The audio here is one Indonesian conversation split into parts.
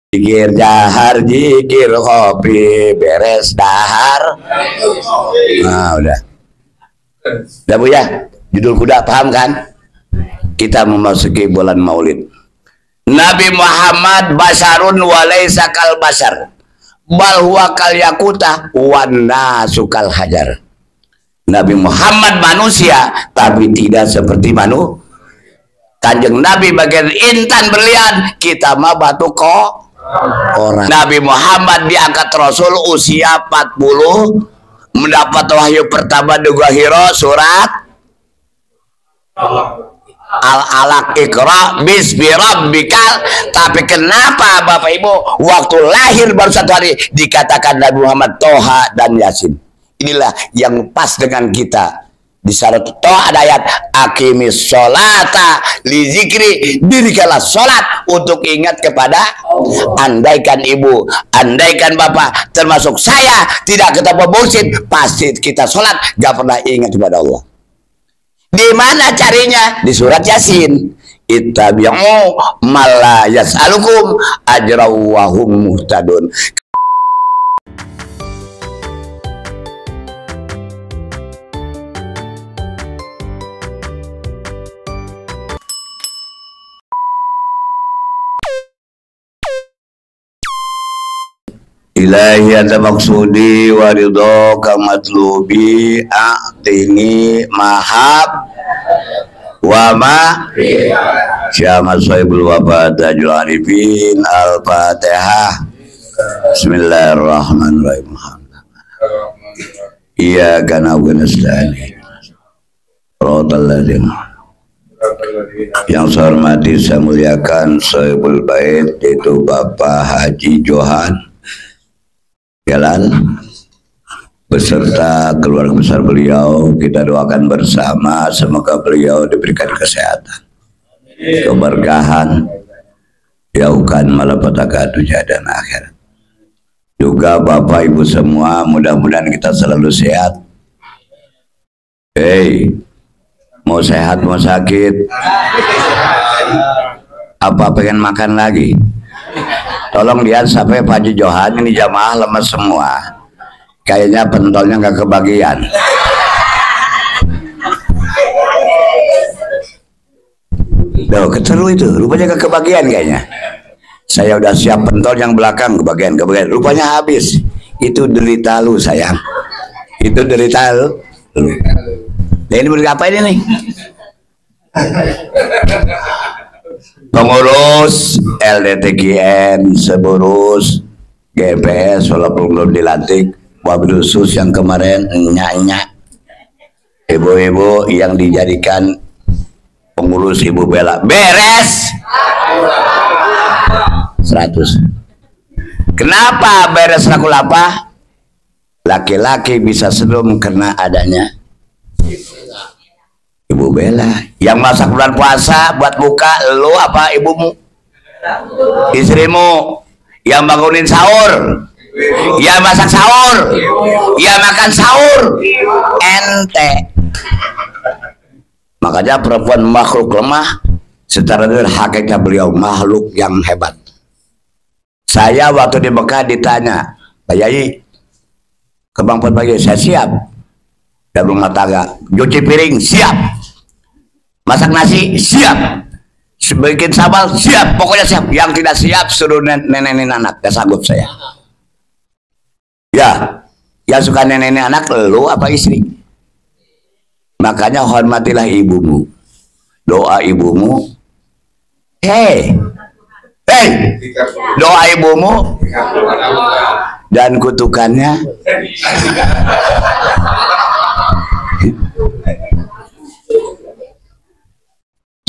Jikir jahar, jikir kopi, beres dahar. Nah udah Bu ya, judul kuda paham kan? Kita memasuki bulan Maulid. Nabi Muhammad basarun walaysa kal basar, bal huwa kal yakuta wan nasu kal hajar. Nabi Muhammad manusia tapi tidak seperti manusia. Kanjeng Nabi bagian intan berlian, kita mah batu kok orang. Nabi Muhammad diangkat Rasul usia 40, mendapat wahyu pertama di Gua Hira surat Al-Alaq, Iqra bismi rabbikal. Tapi kenapa Bapak Ibu waktu lahir baru 1 hari dikatakan Nabi Muhammad Toha dan Yasin? Inilah yang pas dengan kita. Di surat Toha ada ayat aqimis sholata li zikri, dirikanlah sholat untuk ingat kepada andaikan ibu, andaikan bapak, termasuk saya tidak ketemu mursyid, pasti kita sholat gak pernah ingat kepada Allah. Di mana carinya? Di surat Yasin. Ittabi'u malla yas'alukum ajraw wa hum muhtadun. Ilahi anta maksudi wa ridhoka matlubi a'tini mahab wa ma syama sahibul wafat tajul arifin al-fatihah. Bismillahirrahmanirrahim. Iyyaka na'budu wa nasta'in. Yang saya hormati, saya muliakan sahibul bait, yaitu Bapak Haji Johan Jalan beserta keluarga besar beliau. Kita doakan bersama semoga beliau diberikan kesehatan, keberkahan, jauhkan malapetaka dunia dan akhirat. Juga Bapak Ibu semua, mudah-mudahan kita selalu sehat. Mau sehat mau sakit? Apa pengen makan lagi? Tolong lihat sampai Pak Haji Johan, ini jamaah lemas semua. Kayaknya pentolnya nggak kebagian. Loh, keteru itu, rupanya nggak kebagian kayaknya. Saya udah siap pentol yang belakang kebagian, rupanya habis. Itu derita lu sayang. Itu derita lu. Nah, ini beli apa ini nih? Pengurus LDTGN seburus GPS walaupun belum dilantik, wabil khusus yang kemarin nyanyi ibu-ibu yang dijadikan pengurus Ibu Bella beres 100. Kenapa beres laku apa? Laki-laki bisa senyum karena adanya Ibu Bella yang masak bulan puasa buat buka. Lu apa ibumu? Istrimu yang bangunin sahur, yang masak sahur, yang makan sahur, ente. Makanya perempuan makhluk lemah, secara hakikat beliau makhluk yang hebat. Saya waktu di Mekah ditanya, Pak Yai, ke Bang Pagi, saya siap. Dan rumah tangga, cuci piring siap, masak nasi siap, bikin sambal siap, pokoknya siap. Yang tidak siap suruh nenenin anak, gak sanggup saya. Ya, yang suka nenenin anak lu apa istri? Makanya hormatilah ibumu, doa ibumu. Doa ibumu dan kutukannya.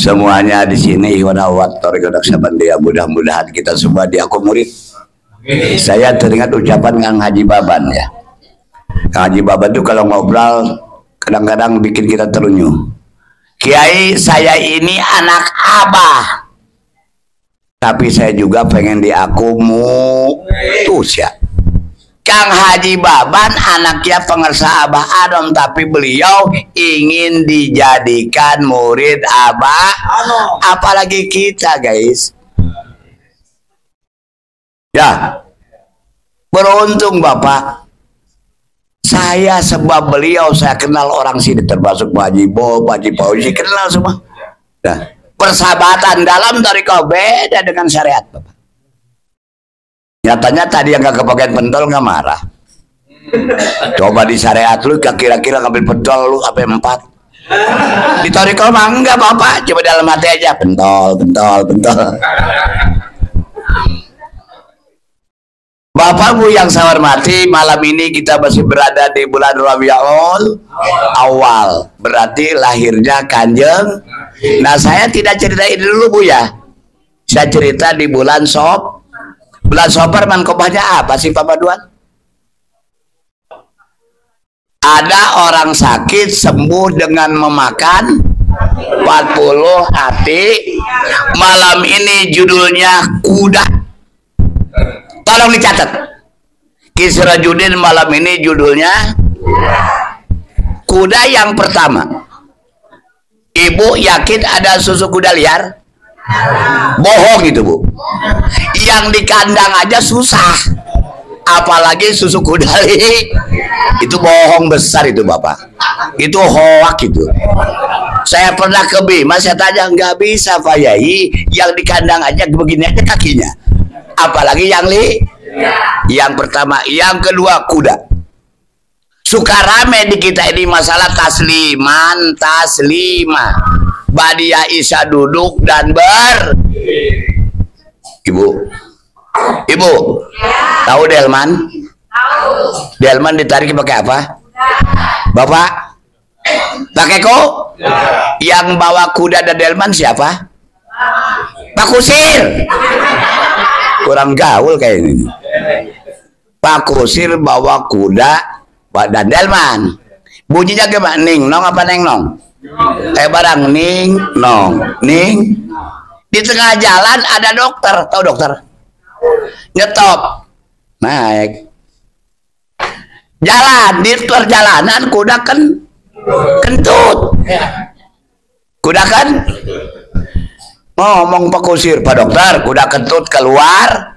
Semuanya di sini mudah-mudahan kita semua diakomodir. Saya teringat ucapan Kang Haji Baban ya. Kang Haji Baban itu kalau ngobrol kadang-kadang bikin kita terenyuh. Kiai, saya ini anak abah, tapi saya juga pengen diakomodir ya. Kang Haji Baban anaknya pengersa Abah Adam, tapi beliau ingin dijadikan murid Abah. Apalagi kita guys, Ya, beruntung Bapak. Saya sebab beliau saya kenal orang sini termasuk Pak Haji Bo, Pak Haji Fauzi, kenal semua. Nah, persahabatan dalam tarekat beda dengan syariat Bapak. Nyatanya tadi yang gak kepakai pentol nggak marah. Coba di syariat lu kira-kira ngambil pentol lu sampai 4. Di tarekat mah enggak Bapak, coba dalam hati aja pentol. Bapak Bu yang saya hormati, malam ini kita masih berada di bulan Rabiul Awal, berarti lahirnya Kanjeng. Nah, saya tidak ceritain dulu Bu ya. Saya cerita di bulan Safar mankobahnya apa sih Pak Baduan? Ada orang sakit sembuh dengan memakan 40 hati. Malam ini judulnya kuda. Tolong dicatat. Kisrajudin malam ini judulnya kuda. Yang pertama, Ibu yakin ada susu kuda liar? Bohong itu Bu. Yang di kandang aja susah, apalagi susu kuda liar. Itu bohong besar itu Bapak. Itu hoak itu. Saya pernah ke Bima, saya tanya, nggak bisa Pak Yai, yang di kandang aja begini aja kakinya, apalagi yang pertama. Yang kedua, kuda. Suka rame di kita ini masalah taslimah. Badiah Isya duduk dan Ibu tahu delman? Delman ditarik pakai apa? Bapak pakai kok? Yang bawa kuda dan delman siapa? Pak Kusir. Kurang gaul kayak ini. Pak Kusir bawa kuda dan delman. Bunyinya gimana? Ning nong apa neng nong? Barang ning nong ning. Di tengah jalan ada dokter, tahu dokter? Nyetop, naik, jalan di perjalanan kuda kentut. Kuda kan ngomong Pak Kusir, Pak Dokter, kuda kentut keluar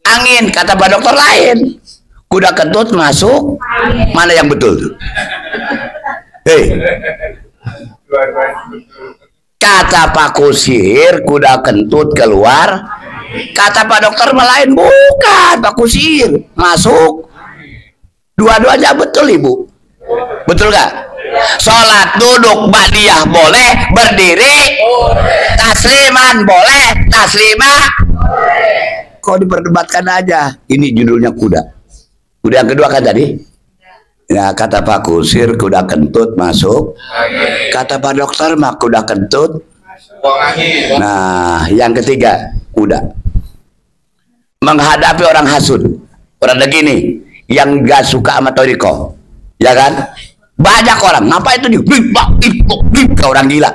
angin. Kata Pak Dokter lain, kuda kentut masuk mana yang betul tuh? Kata Pak Kusir kuda kentut keluar, kata Pak Dokter lain, bukan Pak Kusir masuk. Dua-duanya betul Ibu, betul gak? Sholat duduk badiah boleh, berdiri tasliman boleh, taslimah kok diperdebatkan aja. Ini judulnya kuda. Kuda yang kedua kan tadi ya, kata Pak Kusir kuda kentut masuk, kata Pak Dokter mah kuda kentut. Nah, yang ketiga, kuda menghadapi orang hasud, orang begini yang gak suka sama toriko, ya kan? Banyak orang, ngapa itu ke orang gila.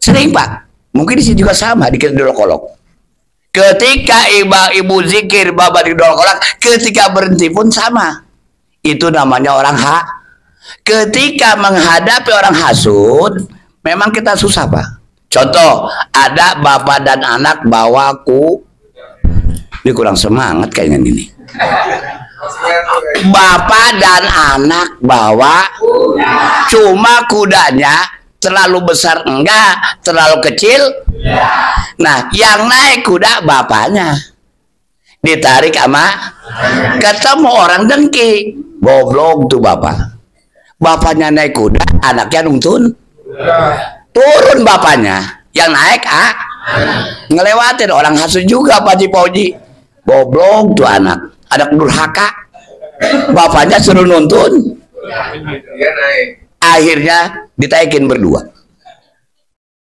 Sering Pak, mungkin di sini juga sama, dikit dolok-olok. Ketika ibu zikir bapak di dolok-olok, ketika berhenti pun sama. Itu namanya orang hak. Ketika menghadapi orang hasud, memang kita susah Pak. Contoh, ada bapak dan anak bawa ini kurang semangat kayaknya ini. Bapak dan anak bawa, cuma kudanya terlalu besar enggak, terlalu kecil. Nah, yang naik kuda bapaknya, ditarik sama, ketemu orang dengki, goblok tuh bapak. Bapaknya naik kuda, anaknya nuntun, turun bapaknya, yang naik ngelewatin orang hasud juga Pak Haji Fauzi. Goblok tuh anak durhaka. Bapaknya suruh nuntun, akhirnya ditaikin berdua.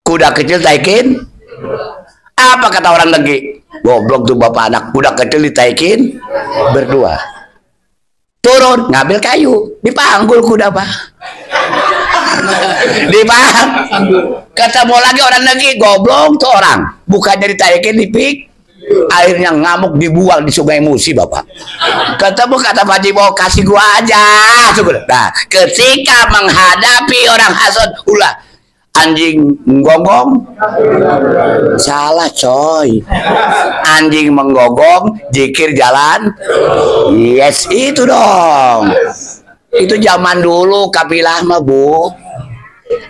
Kuda kecil taikin. Apa kata orang lagi? Goblok tuh bapak anak, kuda kecil ditaikin berdua. Turun ngambil kayu, dipanggul kuda Pak. Dipanggul. Ketemu lagi orang lagi, goblok tuh orang, bukannya ditaikin dipik. Akhirnya ngamuk dibuang di Sungai Musi Bapak. Ketemu kata Pak Haji, mau kasih gua aja. Nah, ketika menghadapi orang hasud, ulah Anjing menggonggong? Salah coy. Anjing menggonggong, zikir jalan. Yes, itu dong. Itu zaman dulu kabilah mah, Bu.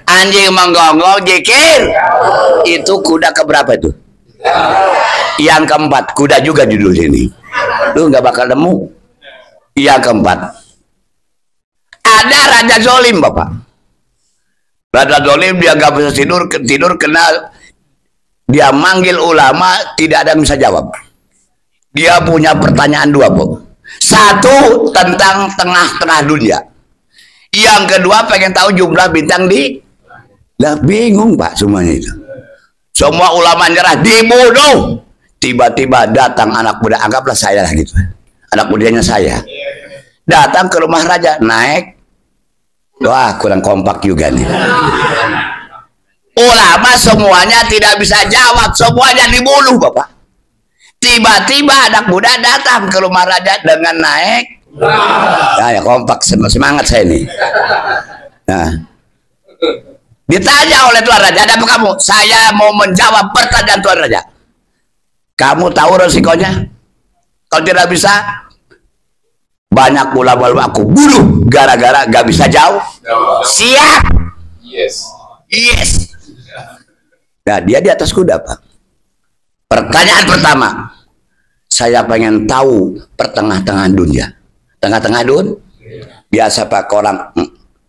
Anjing menggonggong, zikir. Itu kuda keberapa itu? Yang keempat. Kuda juga judul ini. Lu nggak bakal nemu. Yang keempat. Ada raja zolim, Bapak. Raja zolim, dia gak bisa tidur kena dia manggil ulama, tidak ada yang bisa jawab. Dia punya pertanyaan dua, Bu. Satu tentang tengah-tengah dunia. Yang kedua pengen tahu jumlah bintang di. Lah bingung, Pak, semuanya itu. Semua ulama nyerah, dibunuh. Tiba-tiba datang anak muda, anggaplah saya lah gitu. Anak mudanya saya. Datang ke rumah raja, naik. Wah, kurang kompak juga nih. Ulama semuanya tidak bisa jawab, semuanya dibunuh, Bapak. Tiba-tiba anak muda datang ke rumah raja dengan naik. Nah, ya kompak, semangat saya nih. Nah, ditanya oleh Tuan Raja, ada apa kamu? Saya mau menjawab pertanyaan Tuan Raja. Kamu tahu resikonya? Kalau tidak bisa, banyak ulama aku bunuh gara-gara gak bisa jauh. Siap. Yes. Nah, dia di atas kuda, Pak. Pertanyaan pertama, saya pengen tahu pertengah-tengah dunia. Tengah-tengah dunia biasa Pak orang,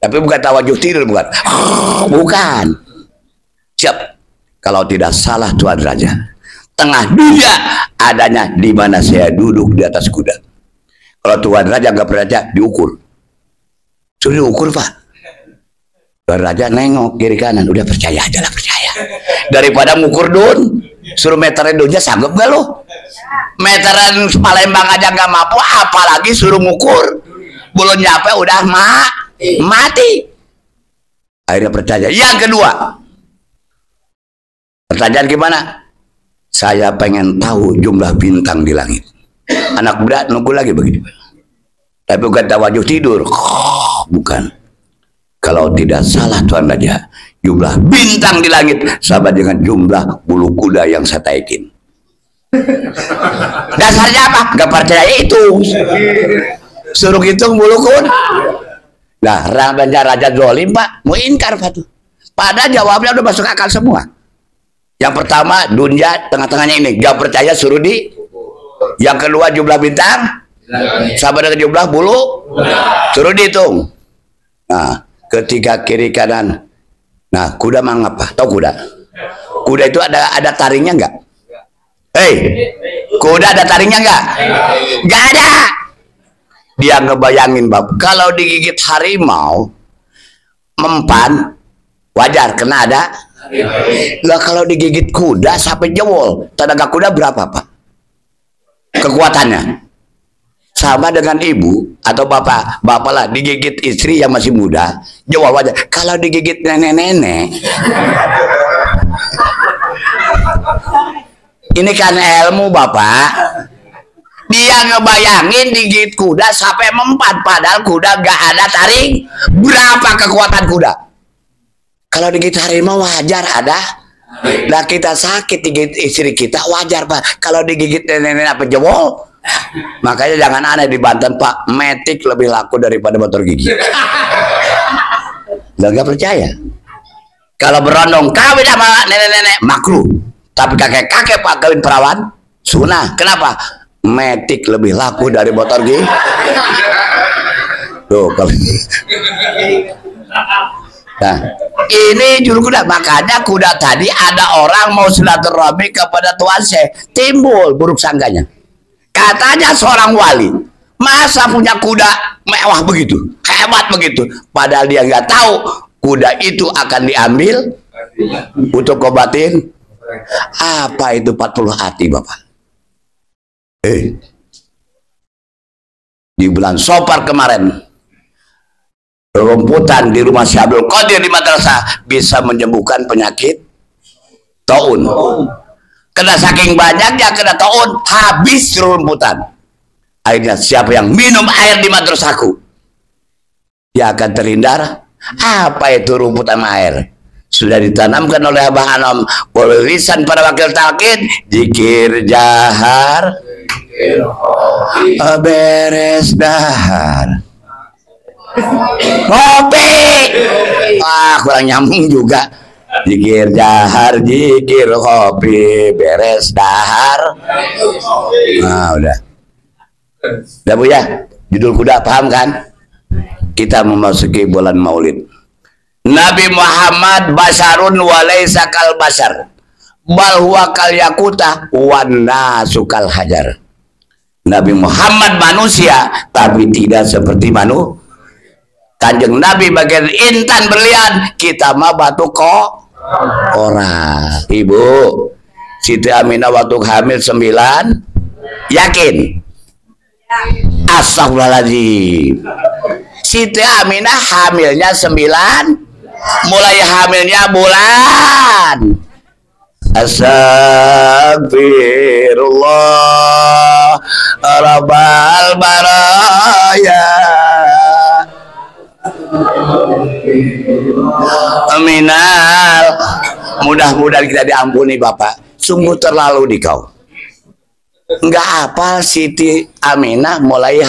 tapi bukan tawajuh tidur, bukan. Bukan. Siap. Kalau tidak salah Tuan Raja, tengah dunia adanya di mana saya duduk di atas kuda. Kalau Tuan Raja nggak percaya, diukur. Suruh diukur, Pak. Tuan Raja nengok kiri kanan, udah percaya aja lah, percaya. Daripada ngukur dun, suruh meterin dunnya, sanggup gak lo? Meteran Palembang aja nggak mampu, apalagi suruh ngukur. Belum nyampe udah mati. Akhirnya percaya. Yang kedua, pertanyaan gimana? Saya pengen tahu jumlah bintang di langit. Anak muda nunggu lagi begitu. Tapi bukan tawajuh tidur. Bukan. Kalau tidak salah Tuan Raja, jumlah bintang di langit sama dengan jumlah bulu kuda yang saya taikin. Dasarnya apa? Gak percaya itu. Suruh hitung bulu kuda. Nah, raja zolim, Pak, mau ingkar, Pak tuh. Padahal jawabnya udah masuk akal semua. Yang pertama, dunia tengah-tengahnya ini. Gak percaya suruh di. Yang kedua, jumlah bintang sama dengan jumlah bulu, suruh dihitung. Nah, ketika kiri kanan, nah kuda mang apa? Tahu kuda? Kuda itu ada taringnya nggak? Hei, kuda ada taringnya nggak? Nggak ada. Dia ngebayangin, Bab, kalau digigit harimau, mempan, wajar kena ada. Lah kalau digigit kuda sampai jewol, tenaga kuda berapa, Pak? Kekuatannya sama dengan ibu atau bapak lah digigit istri yang masih muda, jewol wajar. Kalau digigit nenek-nenek, ini kan ilmu, Bapak. Dia ngebayangin digigit kuda sampai mempan, padahal kuda gak ada taring. Berapa kekuatan kuda? Kalau digigit harimau wajar ada. Nah, kita sakit digigit istri kita wajar, Pak. Kalau digigit nenek apa jebol, makanya jangan aneh di Banten, Pak. Metik lebih laku daripada motor gigi. Nggak percaya. Kalau berondong kawin sama nenek-nenek makruh, tapi kakek-kakek Pak kawin perawan sunah. Kenapa? Metik lebih laku dari motor gigi. Tuh kalau nah, ini juru kuda. Makanya kuda tadi ada orang mau silaturahmi kepada Tuan Syekh, timbul buruk sangganya. Katanya seorang wali, masa punya kuda mewah begitu, hebat begitu, padahal dia nggak tahu kuda itu akan diambil untuk obatin apa itu 40 hati, Bapak. Di bulan Sopar kemarin, rumputan di rumah Syekh Abdul Qadir di madrasah bisa menyembuhkan penyakit taun. Kena saking banyaknya kena taun, habis rumputan. Akhirnya siapa yang minum air di madrasahku, dia akan terhindar. Apa itu rumputan air? sudah ditanamkan oleh Abah Anom oleh lisan para wakil talqin, zikir jahar beres dahar ngopi. Kurang nyambung juga. Zikir jahar, zikir kopi, beres dahar. Udah Bu ya, judul kuda paham kan? Kita memasuki bulan Maulid. Nabi Muhammad basarun walaysa kal basar, bal huwa kal yakuta wan nasu kal hajar. Nabi Muhammad manusia tapi tidak seperti manusia. Kanjeng Nabi bagian intan berlian, kita mah batu kok orang. Ibu Siti Aminah waktu hamil 9, yakin? Astagfirullahaladzim. Siti Aminah hamilnya 9, mulai hamilnya bulan. Astagfirullah Rabbal baraya. Aminal, mudah-mudahan kita diampuni Bapak. Sungguh terlalu di kau. Enggak apa Siti Aminah mulai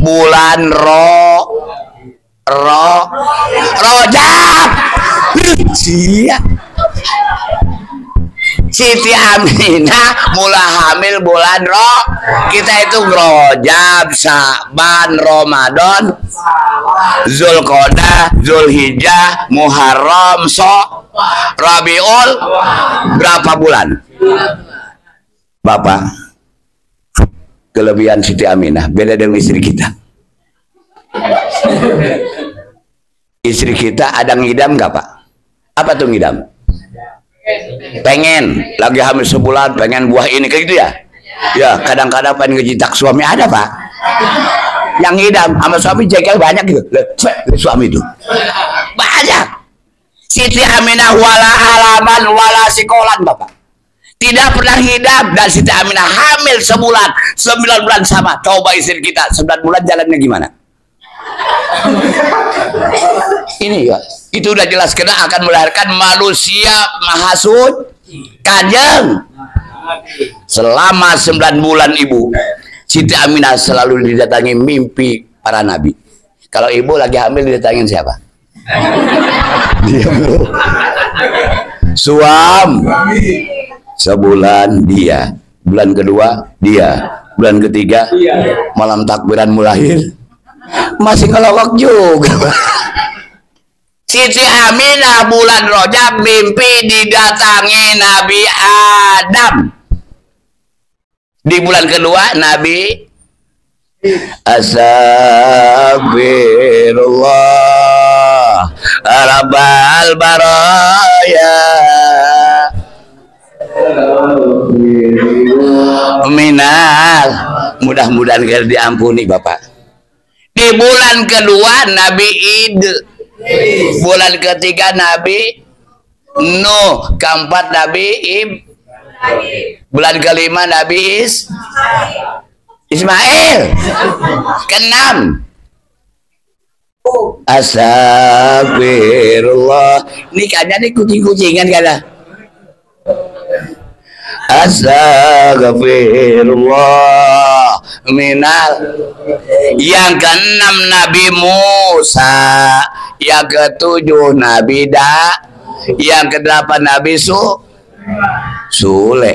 bulan Rojab. Siti Aminah mulai hamil bulan kita itu Rojab, Sa'ban, Ramadan, Zulqa'dah, Zulhijjah, Muharram, Rabiul, berapa bulan? Bapak, kelebihan Siti Aminah beda dengan istri kita. Istri kita ada ngidam nggak Pak? Apa tuh ngidam? Pengen lagi hamil sebulan pengen buah ini kayak gitu ya. Ya kadang-kadang pengen ngejitak suami ada Pak. Yang ngidam sama suami jengkel banyak gitu. Suami itu banyak. Siti Aminah wala alaman wala sikolan Bapak. Tidak pernah ngidam dan Siti Aminah hamil sebulan 9 bulan sama. Coba istri kita 9 bulan jalannya gimana? Ini ya, itu udah jelas kena akan melahirkan manusia mahasud kanjeng. Selama 9 bulan ibu Siti Aminah selalu didatangi mimpi para nabi. Kalau ibu lagi hamil didatangin siapa? Dia suam. Sebulan dia, bulan kedua dia, bulan ketiga malam takbiran mulahir masih ngelawak juga. Siti Aminah bulan Rojab mimpi didatangi Nabi Adam. Di bulan kedua Nabi Astagfirullah Rabbal baraya. Minal, mudah-mudahan kita diampuni Bapak. Di bulan kedua Nabi Id, bulan ketiga Nabi Nuh, keempat Nabi bulan kelima Nabi Ismail, keenam Astagfirullah. Ini kayaknya nih kucing-kucingan kada. Astagfirullah minal. Yang keenam Nabi Musa, yang ketujuh Nabi yang kedelapan Nabi Sule.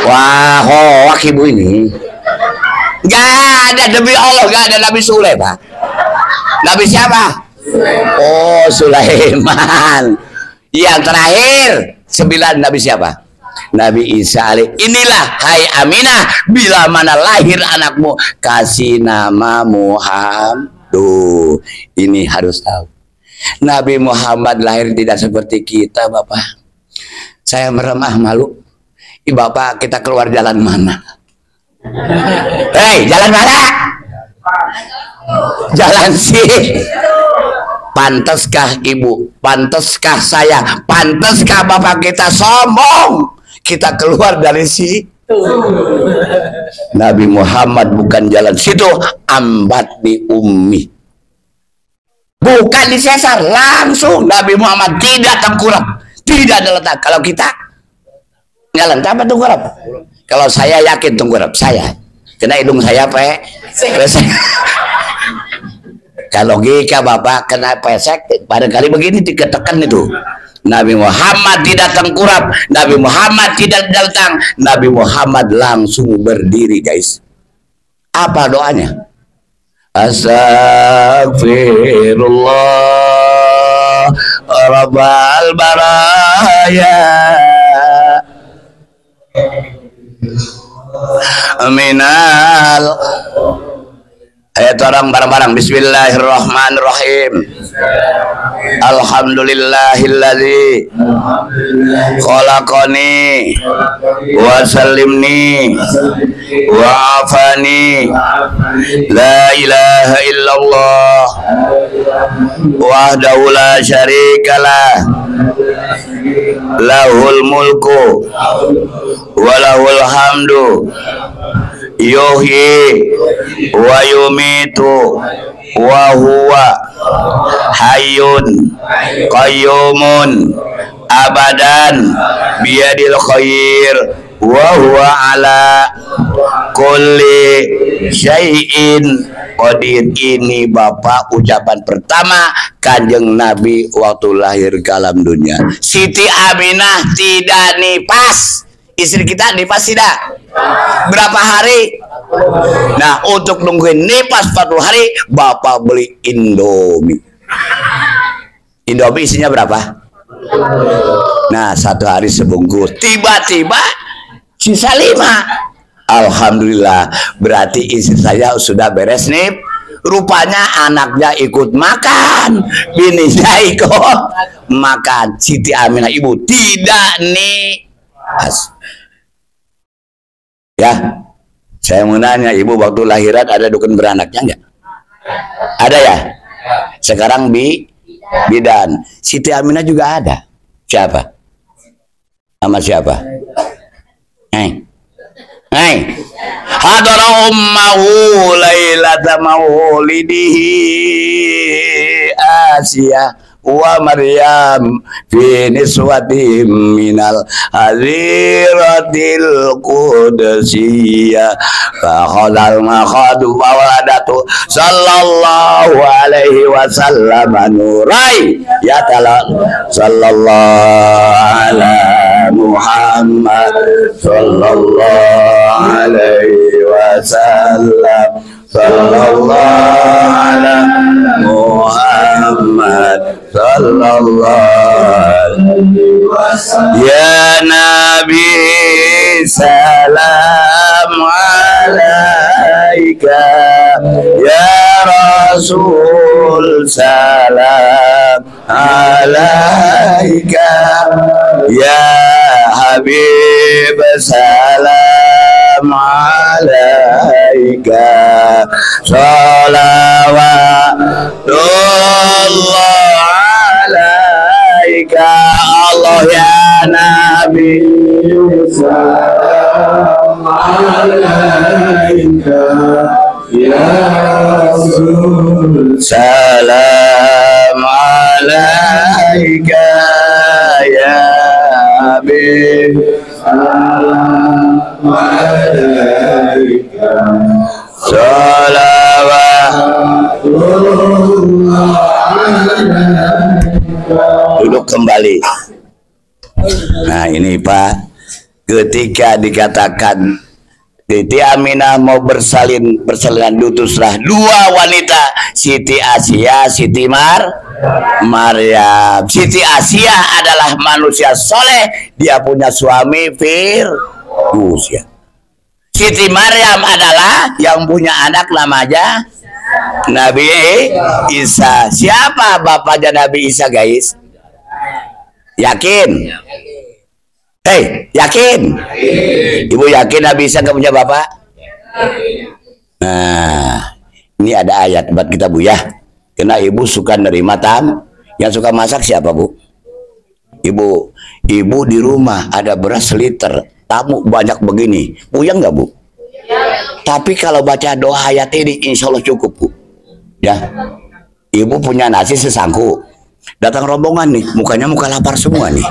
Wah, hoak ibu ini. Gak ada demi Allah, gak ada Nabi Sule Pak. Nabi siapa? Oh, Sulaiman. Yang terakhir 9 Nabi siapa? Nabi Isa alaih. Inilah hai Aminah, bila mana lahir anakmu kasih nama Muhammad. Tuh, ini harus tahu. Nabi Muhammad lahir tidak seperti kita Bapak. Saya meremah malu. Bapak, kita keluar jalan mana? Hei, jalan mana? Jalan sih. Pantaskah ibu? Pantaskah saya? Pantaskah bapak kita sombong? Kita keluar dari situ. Nabi Muhammad bukan jalan situ. Ambat di ummi. bukan disesar, langsung. Nabi Muhammad tidak tengkurap, tidak ada letak. Kalau kita nggak letak apa tengkurap? Kalau saya yakin tengkurap, saya kena hidung saya pesek. Kalau logika bapak kena pesek, barangkali begini diketekan itu. Nabi Muhammad tidak tengkurap, Nabi Muhammad tidak datang, Nabi Muhammad langsung berdiri, guys. Apa doanya? Astagfirullah Rabbal baraya minal. Ayat orang bareng-bareng. Bismillahirrahmanirrahim. Alhamdulillahilladzi khalaqani wa sallimni wa afani. La ilaha illallah wahdahu la syarikalah, lahul mulku wa lahul hamdu, yuhyi wa yumitu wa huwa hayyun qayyumun abadan biyadil khair wa huwa ala kulli syai'in qadir. Ini Bapak ucapan pertama Kanjeng Nabi waktu lahir ke alam dunia. Siti Aminah tidak nipas. Istri kita nipas tidak? Berapa hari? Nah, untuk nungguin nipas 40 hari, Bapak beli Indomie. Indomie isinya berapa? Nah, 1 hari sebungkus. Tiba-tiba sisa 5. Alhamdulillah, berarti istri saya sudah beres nih. Rupanya anaknya ikut makan, bininya ikut makan. Siti Aminah ibu tidak nipas. Ya, saya mau nanya, ibu waktu lahiran ada dukun beranaknya enggak? Ada ya? Sekarang bidan. Siti Aminah juga ada. Siapa? Sama siapa? Hadara ummahu lailata maulidihi Asia wa Maryam fi niswatim minal hadiratil qudusiyah fa khalal makhadu waladatu sallallahu alaihi wasallam nurai ya ta'ala sallallahu ala Muhammad sallallahu alaihi wasallam sallallahu ala Muhammad sallallahu alaihi wasallam. Ya Nabi salam alaika, ya Rasul salam alaika, ya Habib salam alaika, salawatullah alaika, Allah ya Nabi salam alaika, ya Rasul salam alaika, ya Habib salam alaika, salawatullah alaika. Duduk kembali. Nah ini Pak, ketika dikatakan Siti Aminah mau bersalinan diutuslah 2 wanita, Siti Asia, Siti Maryam. Siti Asia adalah manusia soleh, dia punya suami Firdaus. Siti Maryam adalah yang punya anak namanya Nabi Isa. Siapa bapaknya Nabi Isa, guys? Yakin? Yakin? Ibu yakin Nabi Isa nggak punya bapak? Nah, ini ada ayat buat kita Bu ya. Karena ibu suka nerima tamu. Yang suka masak siapa Bu? Ibu di rumah ada beras seliter, tamu banyak begini, puyeng nggak Bu? Tapi kalau baca doa ayat ini, insya Allah cukup Bu. Ya. Ibu punya nasi sesangku. Datang rombongan nih, mukanya muka lapar semua nih.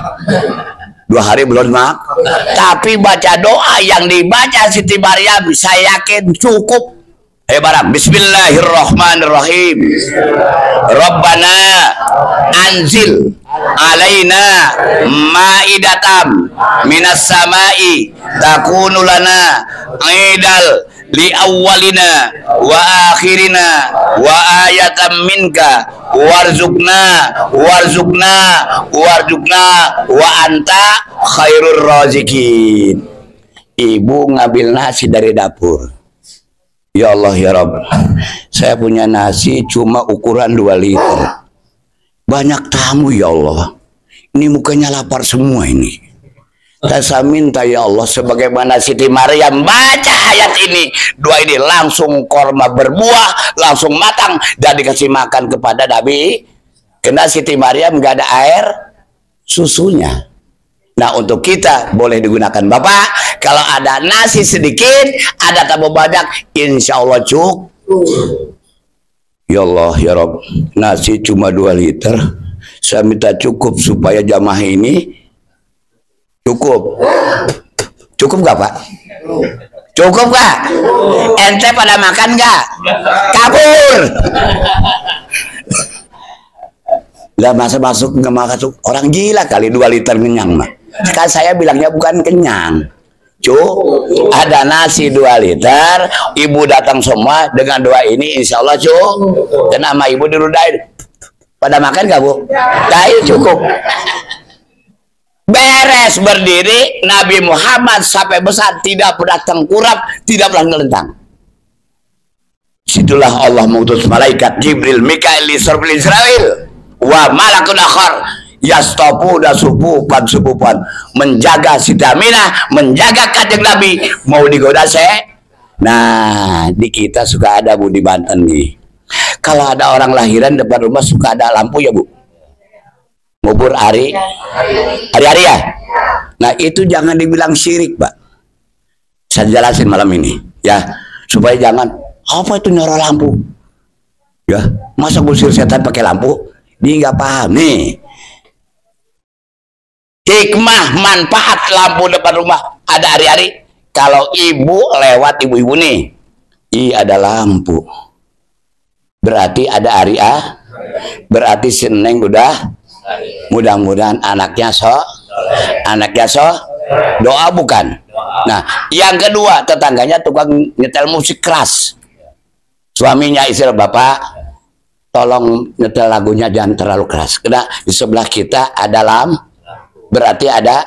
2 hari belum makan. Tapi baca doa yang dibaca Siti Maryam, saya yakin cukup. Barang. Bismillahirrahmanirrahim. Rabbana anzil alaina ma'idatam minas samai takunu lana idal li awwalina wa akhirina wa ayatam minka warzuqna wa anta khairur razikin. Ibu ngambil nasi dari dapur. Ya Allah ya Rabb, saya punya nasi cuma ukuran 2 liter. Banyak tamu ya Allah. Ini mukanya lapar semua ini. Saya minta ya Allah, sebagaimana Siti Maryam baca ayat ini, doa ini langsung korma berbuah, langsung matang dan dikasih makan kepada Nabi. Karena Siti Maryam nggak ada air susunya. Nah, untuk kita boleh digunakan Bapak. Kalau ada nasi sedikit, ada tambah banyak, insya Allah cukup. Ya Allah ya Rabb, nasi cuma 2 liter. Saya minta cukup supaya jamaah ini cukup. Cukup gak Pak? Cukup gak? Ente pada makan gak? Kabur. Gak masuk nggak masuk. Orang gila kali 2 liter kenyang mah. Kan saya bilangnya bukan kenyang. Ada nasi 2 liter. Ibu datang semua dengan doa ini, insya Allah dan sama ibu dirudain. Pada makan gak Bu? Kayu cukup. Beres berdiri, Nabi Muhammad sampai besar tidak pernah tengkurap, tidak pernah ngelentang. Situlah Allah mengutus malaikat Jibril, Mikail, Israfil, wa malakun akhar yastopu dan subupan menjaga Sitamina, menjaga Kanjeng Nabi. Mau digoda nah di kita suka ada Bu, di Banten nih, kalau ada orang lahiran depan rumah suka ada lampu ya Bu, ngubur hari ya. Nah itu jangan dibilang syirik Pak. Saya jelasin malam ini ya, supaya jangan apa itu nyoro lampu ya, masa ngusir setan pakai lampu. Dia nggak paham nih hikmah manfaat lampu depan rumah ada hari-hari. Kalau ibu lewat, ibu-ibu nih, ada lampu, berarti ada hari berarti Seneng udah, mudah-mudahan anaknya doa bukan. Nah yang kedua, tetangganya tukang nyetel musik keras, suaminya istri, Bapak tolong nyetel lagunya jangan terlalu keras, karena di sebelah kita ada berarti ada.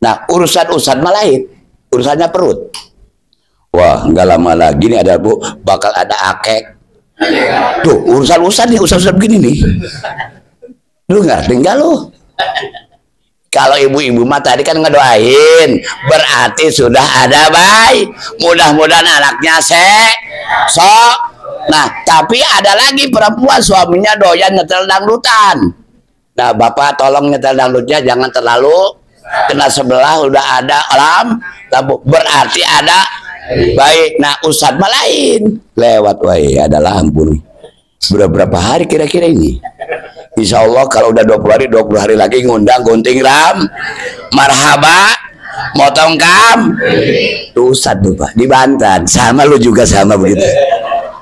Nah urusan mah lain, urusannya perut. Wah nggak lama lagi nih ada Bu, bakal ada akek. Tuh urusan nih, urusan begini nih, lu ngerti nggak lu? Kalau ibu-ibu mah tadi kan ngedoain, berarti sudah ada bayi, mudah-mudahan anaknya Nah, tapi ada lagi perempuan suaminya doyan nyetel dangdutan. Nah, Bapak tolong nyetel dangdutnya jangan terlalu, kena sebelah udah ada lampu, berarti ada baik. Nah, ustadz mah lain, lewat ada lampu nih. Berapa hari kira-kira ini? Insya Allah kalau udah 20 hari lagi ngundang gunting marhaba motong tuh ustadz tuh Pak di Banten, sama lu juga sama begitu.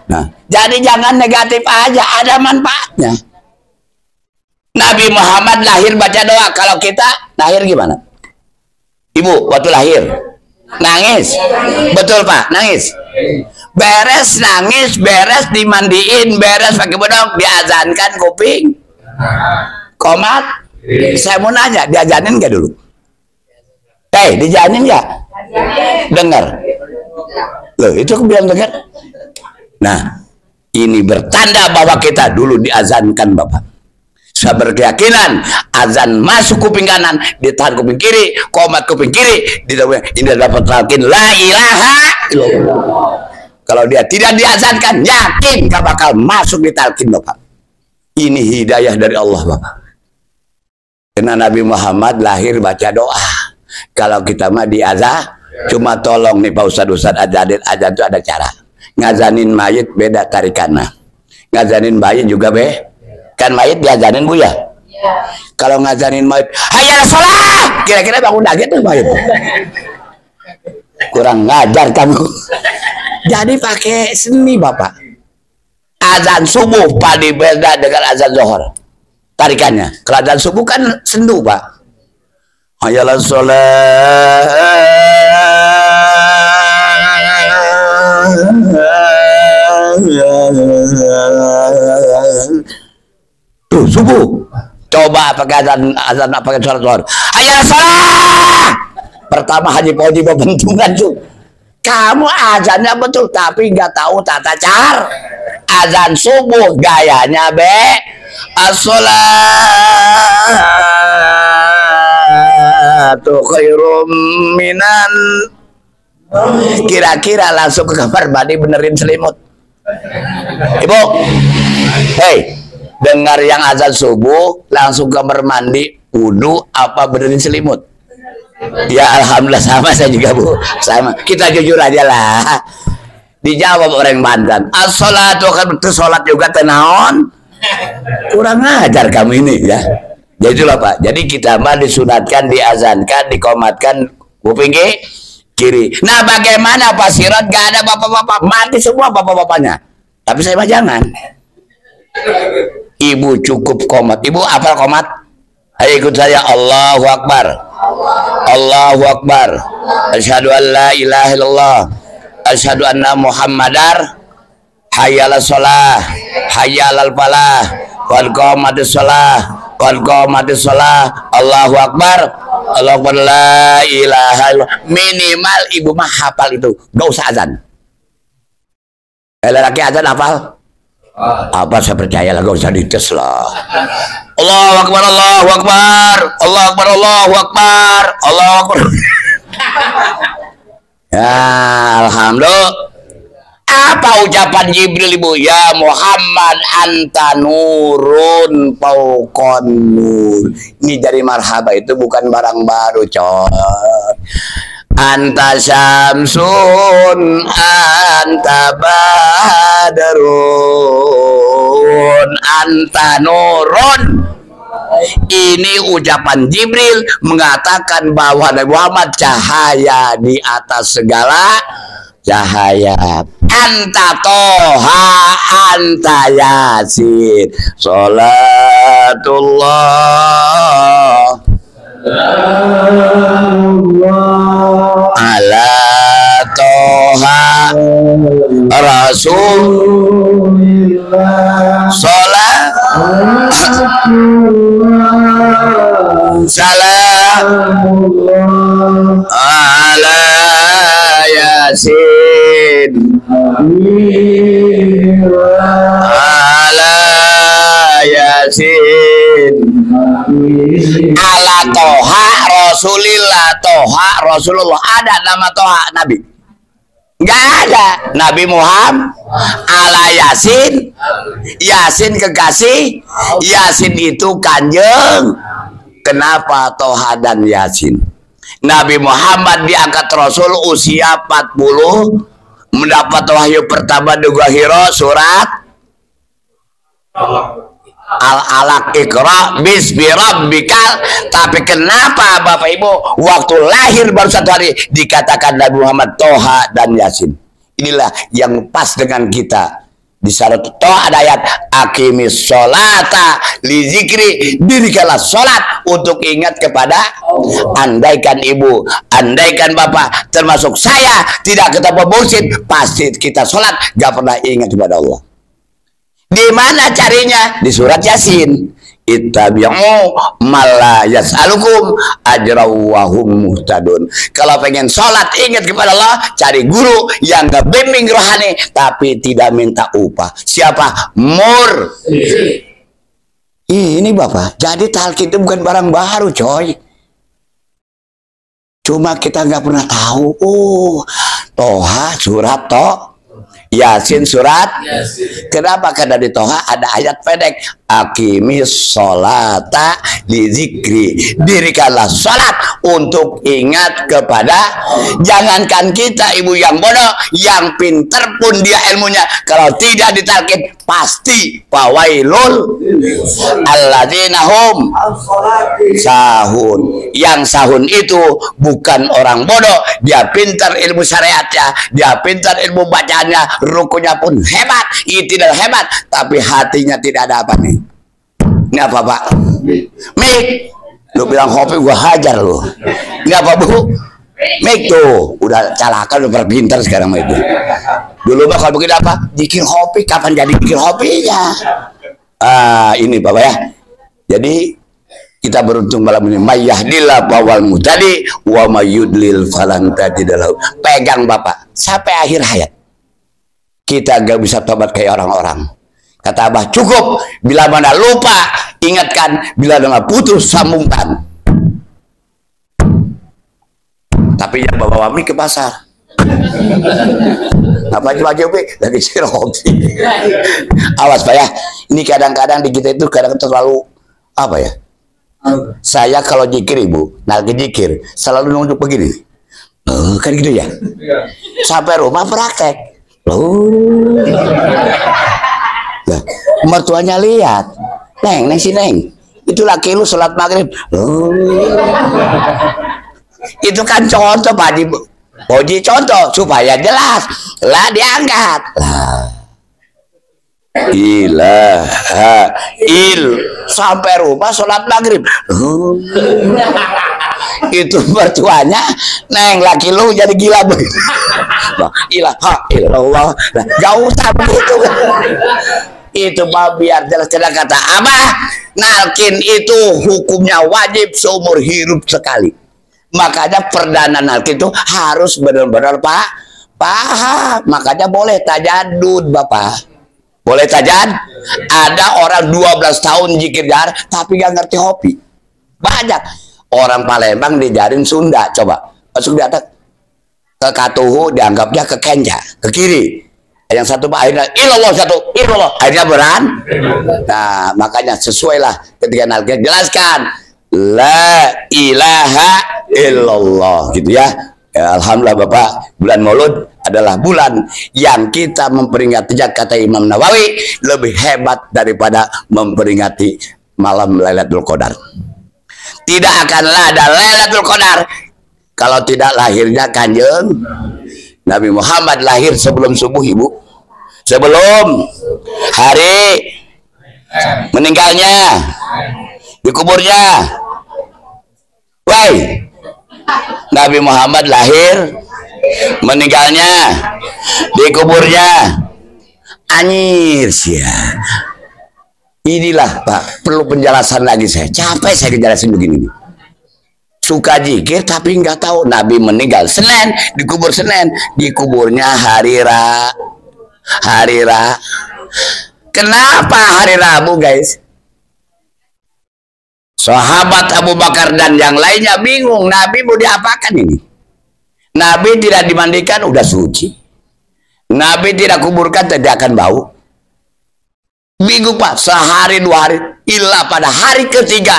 Nah, jadi jangan negatif aja, ada manfaatnya. Nabi Muhammad lahir baca doa. Kalau kita lahir gimana? Ibu waktu lahir nangis, betul Pak, nangis. Beres nangis, beres dimandiin, beres pakai bedok, diazankan kuping. Komat. Saya mau nanya, diajanin nggak dulu? Dijanin nggak? Dengar. Loh, itu aku bilang dengar. Nah, ini bertanda bahwa kita dulu diazankan Bapak. Saya berkeyakinan azan masuk kuping kanan, ditahan kuping kiri, komat kuping kiri, ini dapat talqin la ilaha illallah. Kalau dia tidak diazankan, yakin gak bakal masuk di talqin Bapak. Ini hidayah dari Allah Bapak. Karena Nabi Muhammad lahir baca doa. Kalau kita mah diazan, cuma tolong nih Pak Ustadz ajarin, azan itu ada cara. Ngazanin mayit beda tarikannya. Ngazanin bayi juga kan mayit diazanin Bu ya. Kalau ngazanin mayit, hayya sholat, kira-kira bangun lagi tuh mayit. Kurang ngajar kamu. Jadi pakai seni Bapak. Azan subuh padi beda dengan azan zuhur. Tarikannya. Kalau azan subuh kan sendu Pak. Hayya sholat. Tuh subuh. Coba pakai azan pakai suara zuhur. Hayya sholat. Pertama Haji Fauzi bentungan tuh. Kamu azannya betul tapi nggak tahu tata cara. Azan subuh gayanya as-sholatu khairum minan. Kira-kira langsung ke kamar mandi benerin selimut. Ibu, hei, dengar yang azan subuh langsung ke kamar mandi wudu apa benerin selimut? Ya alhamdulillah sama saya juga Bu, sama. Kita jujur aja lah. Dijawab orang Banten, as-sholatu kan betul sholat juga tenaon. Kurang ajar kamu ini ya. Jadi loh Pak. Jadi kita mah disunatkan, diazankan, dikomatkan kuping kiri. Nah bagaimana Pak Sirot gak ada bapak-bapak, mati semua bapak-bapaknya. Tapi saya mah jangan. Ibu cukup komat. Ibu hafal komat? Ayo ikut saya. Allahu Akbar. Allahu Akbar. Asyhadu an la ilaha illallah. Asyhadu anna Muhammadar. Hayyala sholah. Hayyalal falah. Qad qamatis sholah. Qad qamatis sholah. Allahu Akbar. Allahu Akbar. La ilaha illallah. Minimal ibu mah hafal itu. Gak usah azan. Laki azan hafal? Apa saya percaya lah, gak usah dites lah. Allahu Akbar, Allahu Akbar, Allahu Akbar, Allahu Akbar, Allahu Akbar. Ya, alhamdulillah. Apa ucapan Jibril Ibu? Ya Muhammad anta nurun fauqan nur. Ini dari marhaba itu bukan barang baru, coy. Anta syamsun anta badrun anta nurun. Ini ucapan Jibril mengatakan bahwa Nabi Muhammad cahaya di atas segala cahaya. Anta toha anta yasin. Salatullah ala toha rasulillah sholat salam ala yasin ala yasin ala toha rasulillah. Toha Rasulullah, ada nama toha Nabi? Nggak ada. Nabi Muhammad ala yasin. Yasin kekasih. Yasin itu kanjeng. Kenapa toha dan yasin? Nabi Muhammad diangkat Rasul usia 40, mendapat wahyu pertama di Gua Hira surat Al-Alaq, Iqra bismi rabbikal. Tapi kenapa Bapak Ibu waktu lahir baru 1 hari dikatakan Nabi Muhammad Toha dan Yasin? Inilah yang pas dengan kita. Di surat Toha ada ayat aqimis sholata li zikri, dirikanlah sholat untuk ingat kepada andaikan ibu, andaikan bapak, termasuk saya tidak ketemu mursyid, pasti kita sholat gak pernah ingat kepada Allah. Di mana carinya? Di surat Yasin. Ittabi'u malla yas'alukum ajra wa hum muhtadun. Kalau pengen sholat ingat kepada Allah, cari guru yang ngebimbing rohani tapi tidak minta upah. Siapa? Ini Bapak. Jadi talqin itu bukan barang baru, coy. Cuma kita nggak pernah tahu. Oh, Toha surat Yasin surat Yasin. Kenapa? Karena di Toha ada ayat pendek Aqimis sholata li zikri, dirikanlah sholat untuk ingat kepada. Jangankan kita ibu yang bodoh, yang pinter pun dia ilmunya, kalau tidak ditalkin pasti fawailul alladzina hum sahun. Yang sahun itu bukan orang bodoh, dia pintar ilmu syariatnya, dia pintar ilmu bacaannya, rukunya pun hebat, tidak hebat, tapi hatinya tidak ada apa nih. Ini apa Pak? Mik, lu bilang kopi gua hajar lu. Ini apa Bu? Mik tuh, udah calakan, udah pintar sekarang itu. Dulu Pak kalau begitu apa? Zikir kopi, kapan jadi zikir kopinya? Ini Bapak ya. Jadi kita beruntung malam ini. Mayyahdillah bawal mutadi wa mayyudlil falan tajidalahu. Pegang Bapak sampai akhir hayat. Kita gak bisa tobat kayak orang-orang. Kata Abah, cukup bila mana lupa ingatkan, bila mana putus sambungkan. Tapi yang bawa mie ke pasar. Apa aja lagi kopi. Awas Pak ya. Ini kadang-kadang di kita itu kadang terlalu apa ya? Saya kalau jikir ibu, jikir selalu nunduk begini. Kan gitu ya. Sampai rumah praktek. Ya, mertuanya lihat, neng si neng, itu laki lu sholat maghrib. Itu kan contoh Pak Haji, Boji contoh supaya jelas lah diangkat lah. Sampai rumah sholat maghrib. Itu mertuanya, neng laki lu jadi gila begitu. Ilaha illallah. Jauh tak begitu. Itu Pak biar jelas-jelas kata Abah, nalkin itu hukumnya wajib seumur hidup sekali. Makanya perdana nalkin itu harus benar-benar paham. Makanya boleh tajadud Bapak. Boleh tajad. Ada orang 12 tahun zikir jar tapi gak ngerti hobi. Banyak orang Palembang dijarin Sunda, coba masuk di atas ke Katuhu dianggapnya ke Kenja, ke kiri. Yang satu Pak akhirnya ilallah, satu ilallah, akhirnya beran. Nah makanya sesuailah ketika nalkin jelaskan la ilaha illallah gitu ya. Alhamdulillah Bapak, bulan Maulud adalah bulan yang kita memperingati, kata Imam Nawawi, lebih hebat daripada memperingati malam Lailatul Qadar. Tidak akanlah ada Lailatul Qadar kalau tidak lahirnya Kanjeng Nabi Muhammad. Lahir sebelum subuh ibu, sebelum hari meninggalnya, dikuburnya. Woi, Nabi Muhammad lahir, meninggalnya, dikuburnya. Anyir ya. Inilah Pak, perlu penjelasan lagi saya. Capek saya ngejelasin begini. Suka zikir tapi nggak tahu Nabi meninggal Senin, dikubur Senin, dikuburnya hari Rabu. Kenapa hari Rabu guys? Sahabat Abu Bakar dan yang lainnya bingung, Nabi mau diapakan ini? Nabi tidak dimandikan udah suci, Nabi tidak kuburkan tidak akan bau. Bingung Pak, sehari 2 hari, ilah pada hari ketiga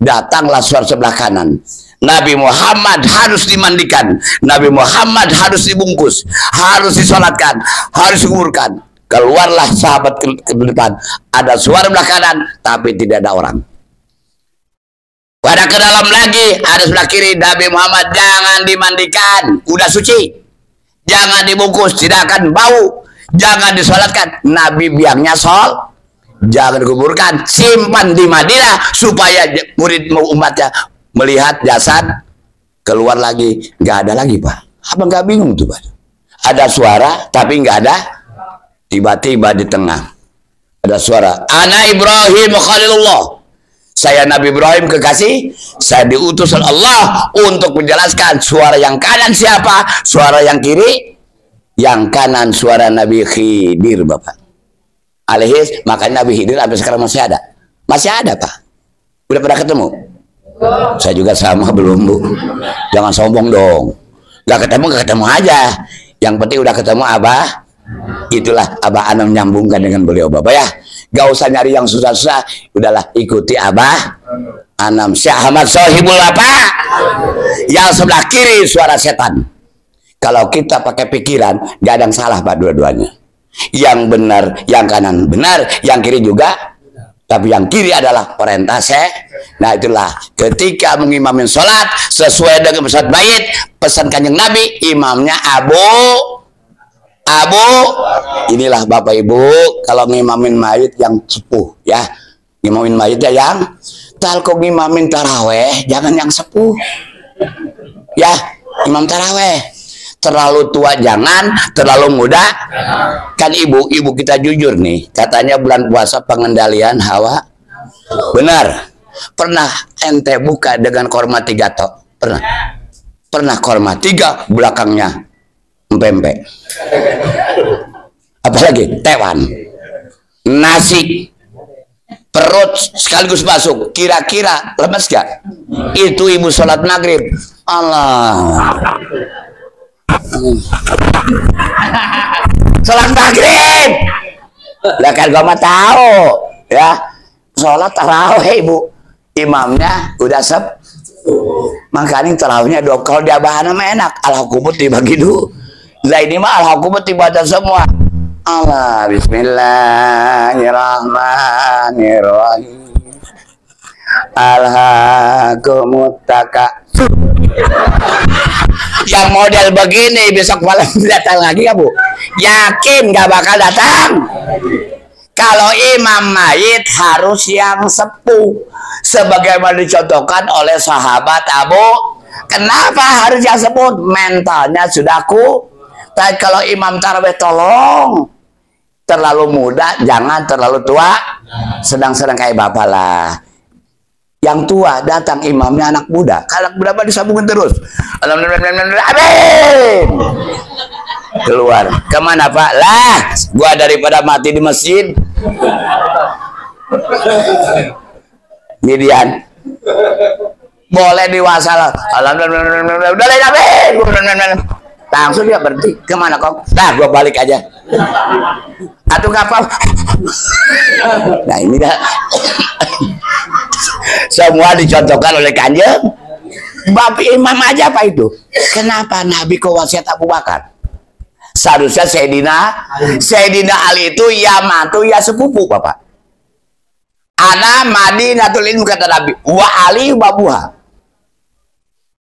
datanglah suara sebelah kanan. Nabi Muhammad harus dimandikan, Nabi Muhammad harus dibungkus, harus disolatkan, harus dikuburkan. Keluarlah sahabat ke depan, ada suara sebelah kanan tapi tidak ada orang. Pada ke dalam lagi, ada sebelah kiri, Nabi Muhammad jangan dimandikan, udah suci, jangan dibungkus, tidak akan bau, jangan disolatkan. Nabi biangnya jangan dikuburkan, simpan di Madinah supaya murid umatnya melihat jasad. Keluar lagi, nggak ada lagi Pak. Abang nggak bingung tuh Pak? Ada suara tapi nggak ada. Tiba-tiba di tengah ada suara, Ana Ibrahim Khalilullah. Saya Nabi Ibrahim kekasih, saya diutus oleh Allah untuk menjelaskan suara yang kanan siapa, suara yang kiri. Yang kanan suara Nabi Khidir Bapak. Alaihis, makanya Nabi Khidir sampai sekarang masih ada. Masih ada Pak. Udah pernah ketemu? Saya juga sama belum Bu. Jangan sombong dong. Gak ketemu aja. Yang penting udah ketemu Abah. Itulah Abah Anam menyambungkan dengan beliau Bapak ya. Gak usah nyari yang susah-susah, udahlah ikuti Abah Anam. Syekh Ahmad Sohibul apa? Yang sebelah kiri suara setan. Kalau kita pakai pikiran, gak ada yang salah Pak dua-duanya. Yang benar, yang kanan benar, yang kiri juga. Tapi yang kiri adalah perintah Nah itulah ketika mengimamin sholat sesuai dengan pesan bait, pesan Kanjeng Nabi, imamnya Abu. Inilah Bapak Ibu, kalau ngimamin mayit yang sepuh ya, ngimamin mayitnya yang talko ngimamin taraweh, jangan yang sepuh ya. Imam taraweh terlalu tua jangan, terlalu muda kan. Ibu kita jujur nih, katanya bulan puasa pengendalian hawa. Benar? Pernah ente buka dengan korma 3 tok? Pernah korma 3 belakangnya empempe, apalagi tewan, nasi, perut sekaligus masuk, kira-kira lemes gak? Itu ibu sholat maghrib. Allah, sholat maghrib lah kan gua mah tahu ya. Sholat tarawih ibu, imamnya udah makanya tarawihnya 2. Kalau dia bahan mah enak, al-hukumut dibagi dulu. Lah ini mah al-hukumut dibaca semua. Allah, bismillahirrahmanirrahim. Alhaakumut takatsur. Yang model begini besok malam datang lagi ya Bu? Yakin gak bakal datang? Kalau imam mayit harus yang sepuh, sebagaimana dicontohkan oleh sahabat Abu. Kenapa harus yang sepuh? Mentalnya sudah tapi kalau imam tarawih tolong, terlalu muda, jangan terlalu tua, sedang-sedang kayak bapak lah. Yang tua datang imamnya anak muda, kalau berapa disambungin terus. Amin. Keluar kemana Pak? Lah, gua daripada mati di masjid. Midian boleh diwasal. Alhamdulillah, udah amin. Langsung dia berhenti. Kemana kok? Nah, gua balik aja. Atau kapal. Nah ini dah. Semua dicontohkan oleh Kanjeng. Bapak imam aja apa itu? Kenapa Nabi kau wasiat Abu Bakar? Seharusnya Sayyidina Ali itu ya mantu ya sepupu Bapak. Ana Madinatul Ilm kata Nabi. Wa Ali babuha.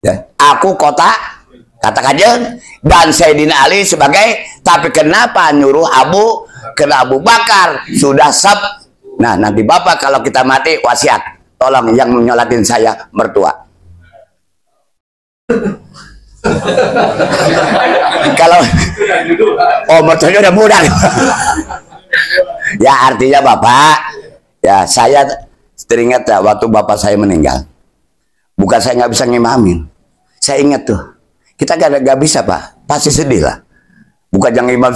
Ya, aku kota kata Kanjeng dan Sayyidina Ali sebagai, tapi kenapa nyuruh Abu Bakar sudah Nah nanti Bapak kalau kita mati wasiat, tolong yang menyolatin saya mertua. Kalau mertuanya udah muda. Ya artinya Bapak, ya saya teringat ya waktu Bapak saya meninggal, bukan saya nggak bisa ngimamin, saya ingat tuh kita gak bisa Pak, pasti sedih lah. Bukan yang imam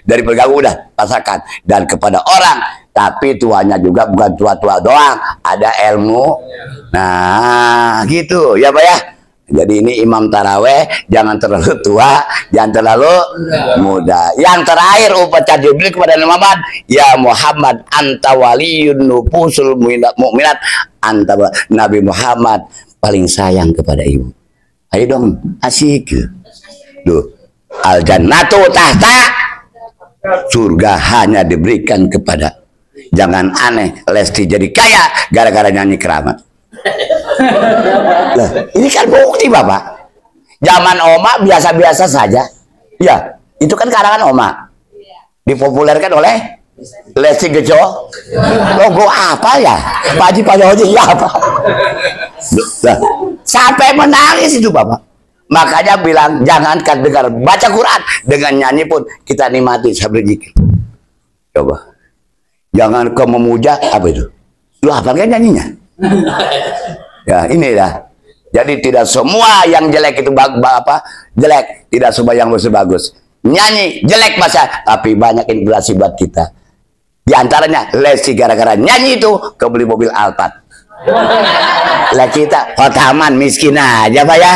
dari pegang udah pasakan dan kepada orang, tapi tuanya juga bukan tua-tua doang, ada ilmu. Nah gitu ya Pak ya. Jadi ini imam taraweh jangan terlalu tua, jangan terlalu muda. Yang terakhir upacara Jibril kepada Nabi Muhammad, ya Muhammad anta waliyun nufusul mu'minat, anta Nabi Muhammad paling sayang kepada ibu. Ayo dong, asik. Duh, al jannatu tahta, surga hanya diberikan kepada. Jangan aneh, Lesti jadi kaya gara-gara nyanyi keramat. Lah, ini kan bukti Bapak. Zaman Oma biasa-biasa saja. Ya, itu kan karangan Oma. Dipopulerkan oleh Lesti Gejo. Logo apa ya? Pak Haji ya apa? Nah, sampai menangis itu Bapak. Makanya bilang jangankan dengar baca Quran, dengan nyanyi pun kita nikmati sambil zikir. Coba. Jangan kau memuja apa itu? Lu apa kan nyanyinya? Ya, inilah. Jadi tidak semua yang jelek itu jelek, tidak semua yang bagus. Nyanyi jelek masa, tapi banyak inspirasi buat kita. Di antaranya Lesti gara-gara nyanyi itu kebeli mobil Alphard. Lah kita hotaman miskin aja Pak ya.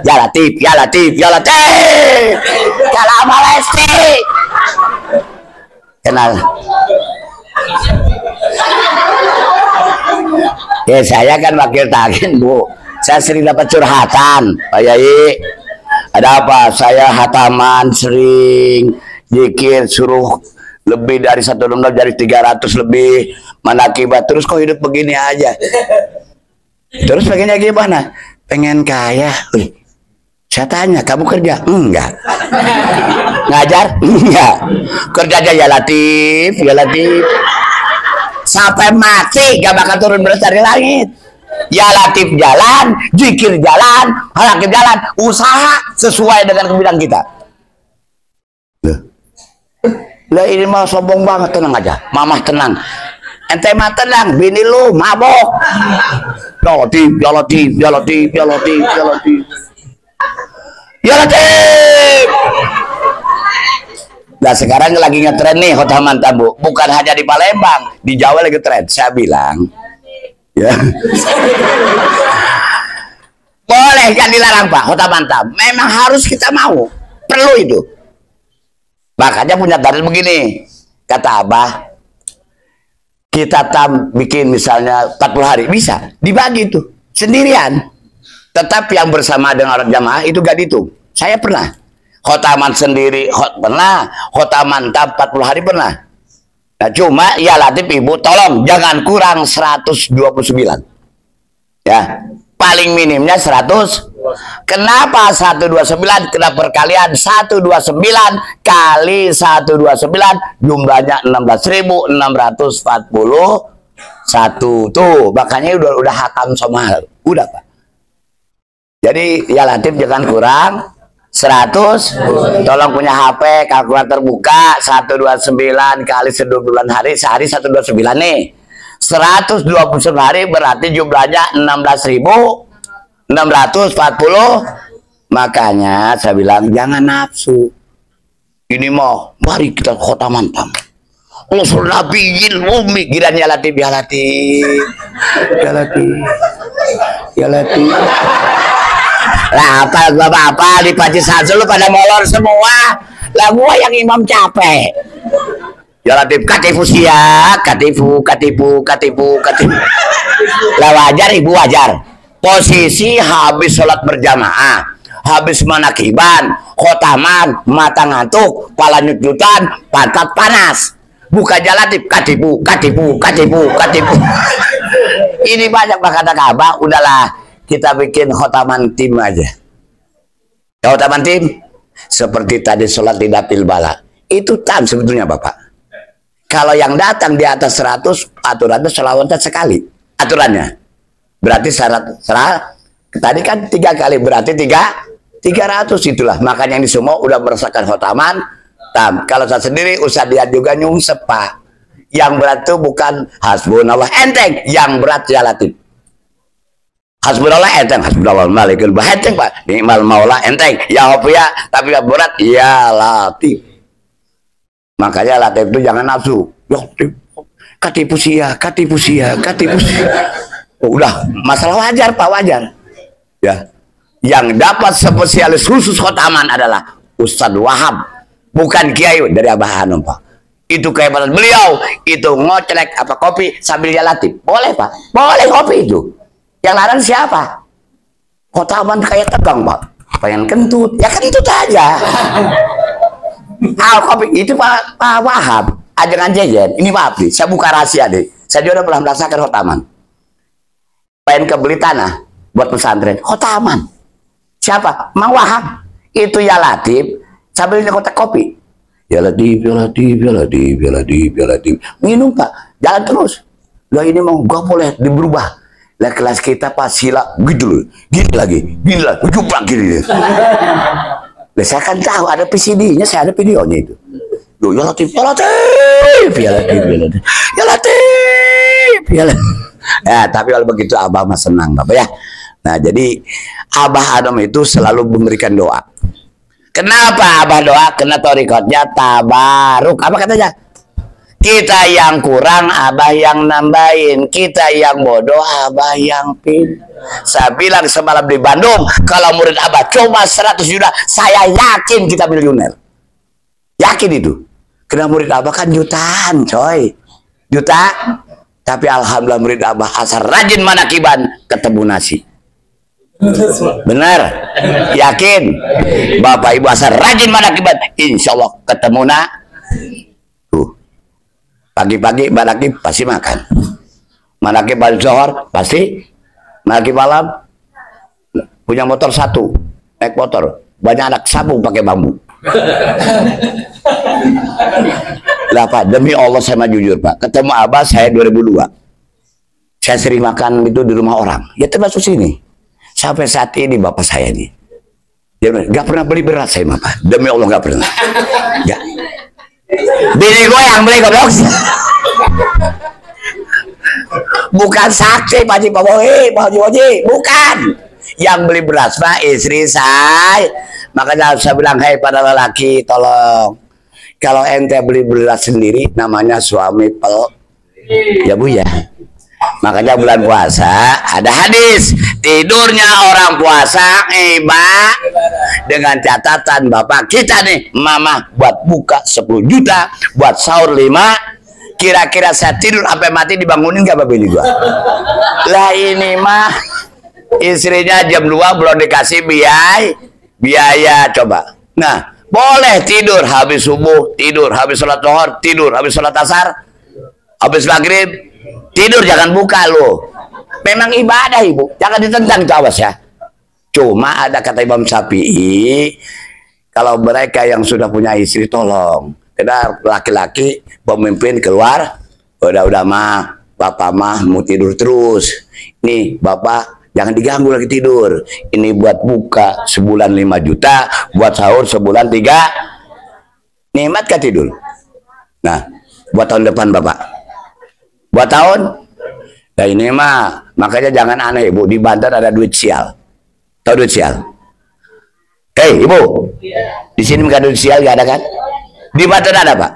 Ya Latif, ya Latif, ya Latif. Kalau sama Lesti. Kenal. Ya saya kan wakil takin Bu. Saya sering dapat curhatan Pak Yai. Ada apa? Saya hataman sering zikir suruh lebih dari 1 lembar, dari 300 lebih, manakibat, terus kok hidup begini aja. Terus pengennya gimana? Pengen kaya. Wih, saya tanya, kamu kerja? Enggak. Ngajar? Enggak. Kerja aja ya Latif, ya Latif. Sampai mati gak bakal turun beras dari langit. Ya Latif jalan, zikir jalan, halakim jalan, usaha sesuai dengan bidang kita. Lah ini mah sombong banget, tenang aja. Mamah tenang. Ente mah tenang, bini lu mabok. Ya Latif, ya Latif, ya Latif, ya Latif, ya Latif. Ya Latif. Nah sekarang lagi ngetren nih Khotaman Tambu. Bukan hanya di Palembang, di Jawa lagi tren. Saya bilang, ya. Boleh kan dilarang Pak Khotaman Tambu. Memang harus kita mau, perlu itu. Makanya punya dalil begini, kata Abah, kita bikin misalnya 40 hari, bisa dibagi itu sendirian. Tetap yang bersama dengan orang jamaah itu gak dihitung. Saya pernah khotaman sendiri, pernah khotaman 40 hari pernah. Nah cuma ya Latif ibu tolong jangan kurang 129 ya, paling minimnya 100. Kenapa 129? Kenapa perkalian 129 kali 129 jumlahnya 16.641 tuh, makanya udah hakam somal udah Pak. Jadi ya Latif jangan kurang 100. Tolong punya HP kalkulator buka, 129 kali 9 hari, sehari 129 nih, 129 hari berarti jumlahnya 16.640. Makanya saya bilang jangan nafsu. Ini mau mari kita khotaman Tambu. Allah nabiyil ummi giran ya Latif, ya Latif, ya Latif, ya Latif. Lah apa di Paji Sansul lu pada molor semua. Lah gua yang imam capek. Ya Latif katifu sia, katifu. Lah wajar ibu wajar. Posisi habis sholat berjamaah, habis manakiban, khotaman, mata ngantuk, pala nyutan, pantat panas. Buka jalan Latif katifu. Ini banyak kata Ka'bah, udahlah. Kita bikin khotaman tim aja. Khotaman tim seperti tadi sholat di dapil bala. Itu tam sebetulnya Bapak. Kalau yang datang di atas 100, aturannya sholawatnya sekali. Aturannya. Berarti syarat tadi kan 3 kali, berarti 300 itulah. Makanya yang di semua udah merasakan khotaman tam. Kalau saya sendiri usah dia juga nyungsep Pak. Yang berat itu bukan hasbunallah enteng, yang berat ya Latif. Hasbunallah enteng, hasbunallah malikul enteng Pak. Ni'mal maula enteng. Ya apa ya, tapi yang berat ya Latif. Makanya Latif itu jangan nafsu. Katipu sia. Udah, masalah wajar Pak, wajar. Ya. Yang dapat spesialis khusus khotaman adalah Ustadz Wahab, bukan Kiai dari Abah Hanum Pak. Itu kehebatan beliau, itu ngocrek apa kopi sambil ya Latif. Boleh Pak, boleh kopi itu. Yang larang siapa? Khotaman kayak tegang Pak, pengen kentut, ya kentut aja. Kopi itu Pak Wahab, ajangan jejen. Ini Pak Abdi, saya buka rahasia deh. Saya juga pernah merasakan khotaman. Pengen kebeli tanah buat pesantren, khotaman. Siapa? Mang Wahab. Itu ya Latif sambil nyekotek kopi. Ya Latif. Minum Pak, jalan terus. Lah ini mau gak boleh diberubah. Lah kelas kita Pak sila gitu loh, gini lagi, jumlah gini. Lah saya kan tahu ada PCD-nya, saya ada videonya itu. Loh, ya Latif. Ya, tapi kalau begitu Abah mah senang Bapak ya. Nah, jadi Abah Adam itu selalu memberikan doa. Kenapa Abah doa? Karena torikotnya tabaruk. Apa katanya? Kita yang kurang, Abah yang nambahin. Kita yang bodoh, Abah yang pin. Saya bilang semalam di Bandung, kalau murid Abah cuma 100 juta, saya yakin kita miliuner. Yakin itu. Karena murid abah kan jutaan coy, juta. Tapi alhamdulillah murid abah asal rajin manakiban ketemu nasi. Benar? Yakin? Bapak ibu asal rajin manakiban, insya Allah ketemu tuh. Pagi-pagi manakib pasti makan, manakib balik zuhur pasti, manakib malam punya motor satu, naik motor banyak anak sabung pakai bambu. Lah Pak, demi Allah saya mah jujur Pak, ketemu abah saya 2002, saya sering makan itu di rumah orang, ya termasuk sini. Sampai saat ini bapak saya nih, dia nggak pernah beli beras saya mah Pak, demi Allah nggak pernah. Ya, bini gue yang beli goblok. Bukan saksi Pak Haji Pak Haji, bukan. Yang beli beras mah istri saya. Makanya saya bilang, hei para lelaki, tolong kalau ente beli beras sendiri namanya suami ya Bu ya. Makanya bulan puasa ada hadis, tidurnya orang puasa ibadah, dengan catatan bapak kita nih, mama buat buka 10 juta, buat sahur 5. Kira-kira saya tidur sampai mati dibangunin gak bapak ini gua? Lah ini mah istrinya jam 2 belum dikasih biaya coba. Nah, boleh tidur habis subuh, tidur habis sholat zuhur, tidur habis sholat asar, habis maghrib, tidur jangan buka lo. Memang ibadah ibu, jangan ditentang itu awas ya. Cuma ada kata Imam Syafi'i, kalau mereka yang sudah punya istri tolong, karena laki-laki pemimpin keluar, udah mah bapak mah mau tidur terus. Nih bapak jangan diganggu lagi tidur. Ini buat buka sebulan 5 juta, buat sahur sebulan 3. Nikmat kah tidur? Nah, buat tahun depan Bapak. Buat tahun? Nah ini mah, makanya jangan aneh Ibu, di Banten ada duit sial. Tahu duit sial? Hei Ibu, di sini bukan duit sial, gak ada kan? Di Banten ada Pak.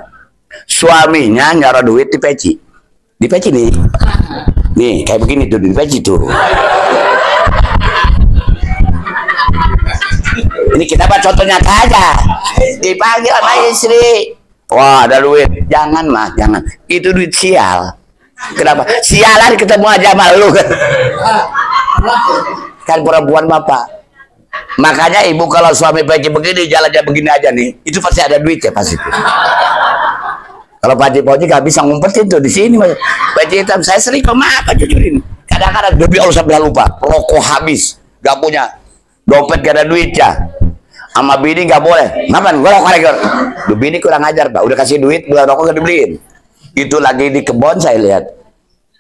Suaminya nyaro duit di peci. Di peci nih. Nih, kayak begini tuh, di peci tuh. Ini kita buat contoh nyata aja. Dipanggil sama istri, wah ada duit, jangan mah, jangan. Itu duit sial. Kenapa? Sialan ketemu aja malu kan? Kan perempuan bapak. Makanya ibu kalau suami pagi begini, jalannya begini aja nih, itu pasti ada duit ya pasti. Kalau Pak Haji gak bisa ngumpetin tuh di sini. Baju hitam saya sering maaf jujurin. Kadang-kadang demi Allah sampai lupa, rokok habis, gak punya, dompet gak ada duitnya. Sama bini gak boleh. Ngapain? Gue rokok lagi. Bini kurang ajar Pak. Udah kasih duit, bulan rokok gak dibeliin. Itu lagi di kebon saya lihat.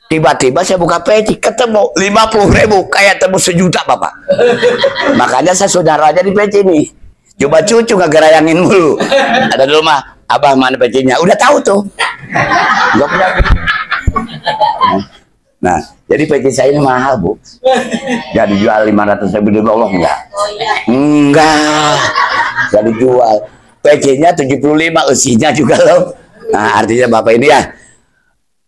Tiba-tiba saya buka peci, ketemu 50.000, kayak tembus 1 juta Bapak. Makanya saya saudara aja di peci nih. Coba cucu gak gerayangin mulu. Ada di rumah, abah mana pecinya? Udah tahu tuh. Gak punya. Nah, jadi peci saya ini mahal Bu. Gak dijual 500.000 demi Allah enggak? Enggak. Gak dijual. Pecinya 75, usinya juga loh. Nah, artinya Bapak ini ya,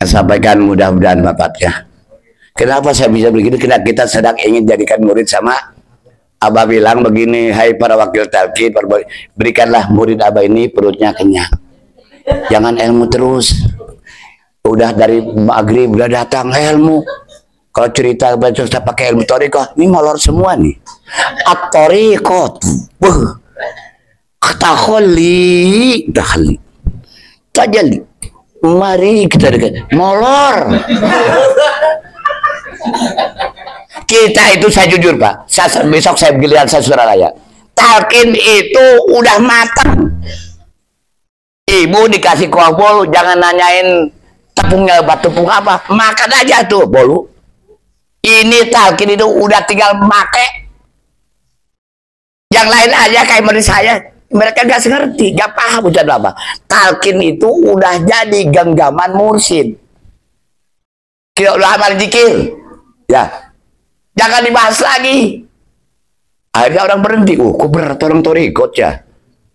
saya sampaikan mudah-mudahan Bapak ya. Kenapa saya bisa begini? Karena kita sedang ingin jadikan murid sama Abah bilang begini, hai para wakil talqin, berikanlah murid Abah ini perutnya kenyang. Jangan ilmu terus. Udah dari maghrib udah datang ilmu. Kalau cerita baca pakai ilmu torikoh, ini molor semua nih. At-torikot, taholi, tajali. Mari kita dekat, molor. Kita itu saya jujur Pak, besok saya giliran saya Suralaya. Talqin itu udah matang. Ibu dikasih kuah bolu, jangan nanyain tepungnya tepung apa, makan aja tuh bolu. Ini talqin itu udah tinggal make. Yang lain aja kayak menurut saya, mereka gak ngerti, gak paham ujian apa. Talqin itu udah jadi genggaman mursyid. Kita udah amal zikir, ya. Jangan dibahas lagi. Akhirnya orang berhenti. Kok berat orang torikot ya?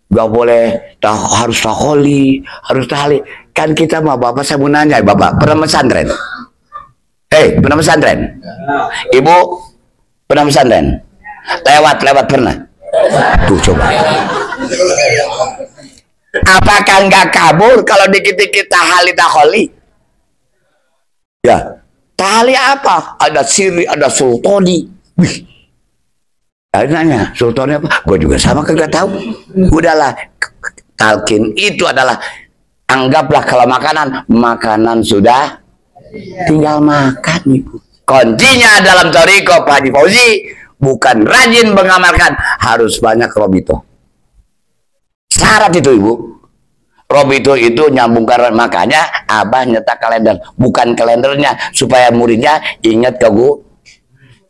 Gak boleh, harus taholi, harus tahli. Kan kita mah Bapak, saya mau nanya, Bapak pernah pesantren? Hei, pernah pesantren? Ibu pernah pesantren? Lewat pernah? Tuh coba. Apakah nggak kabur kalau dikit-dikit tahali taholi? Ya, tahali apa? Ada siri, ada sultoni. Wih. Nanya, sultoni apa? Gue juga sama kagak tahu. Udahlah, talkin itu adalah anggaplah kalau makanan sudah tinggal makan ibu. Kuncinya dalam thariqah Pak Haji Fauzi bukan rajin mengamalkan, harus banyak robito. Syarat itu ibu. Robito itu nyambung karena makanya abah nyetak kalender, bukan kalendernya supaya muridnya ingat ke gua.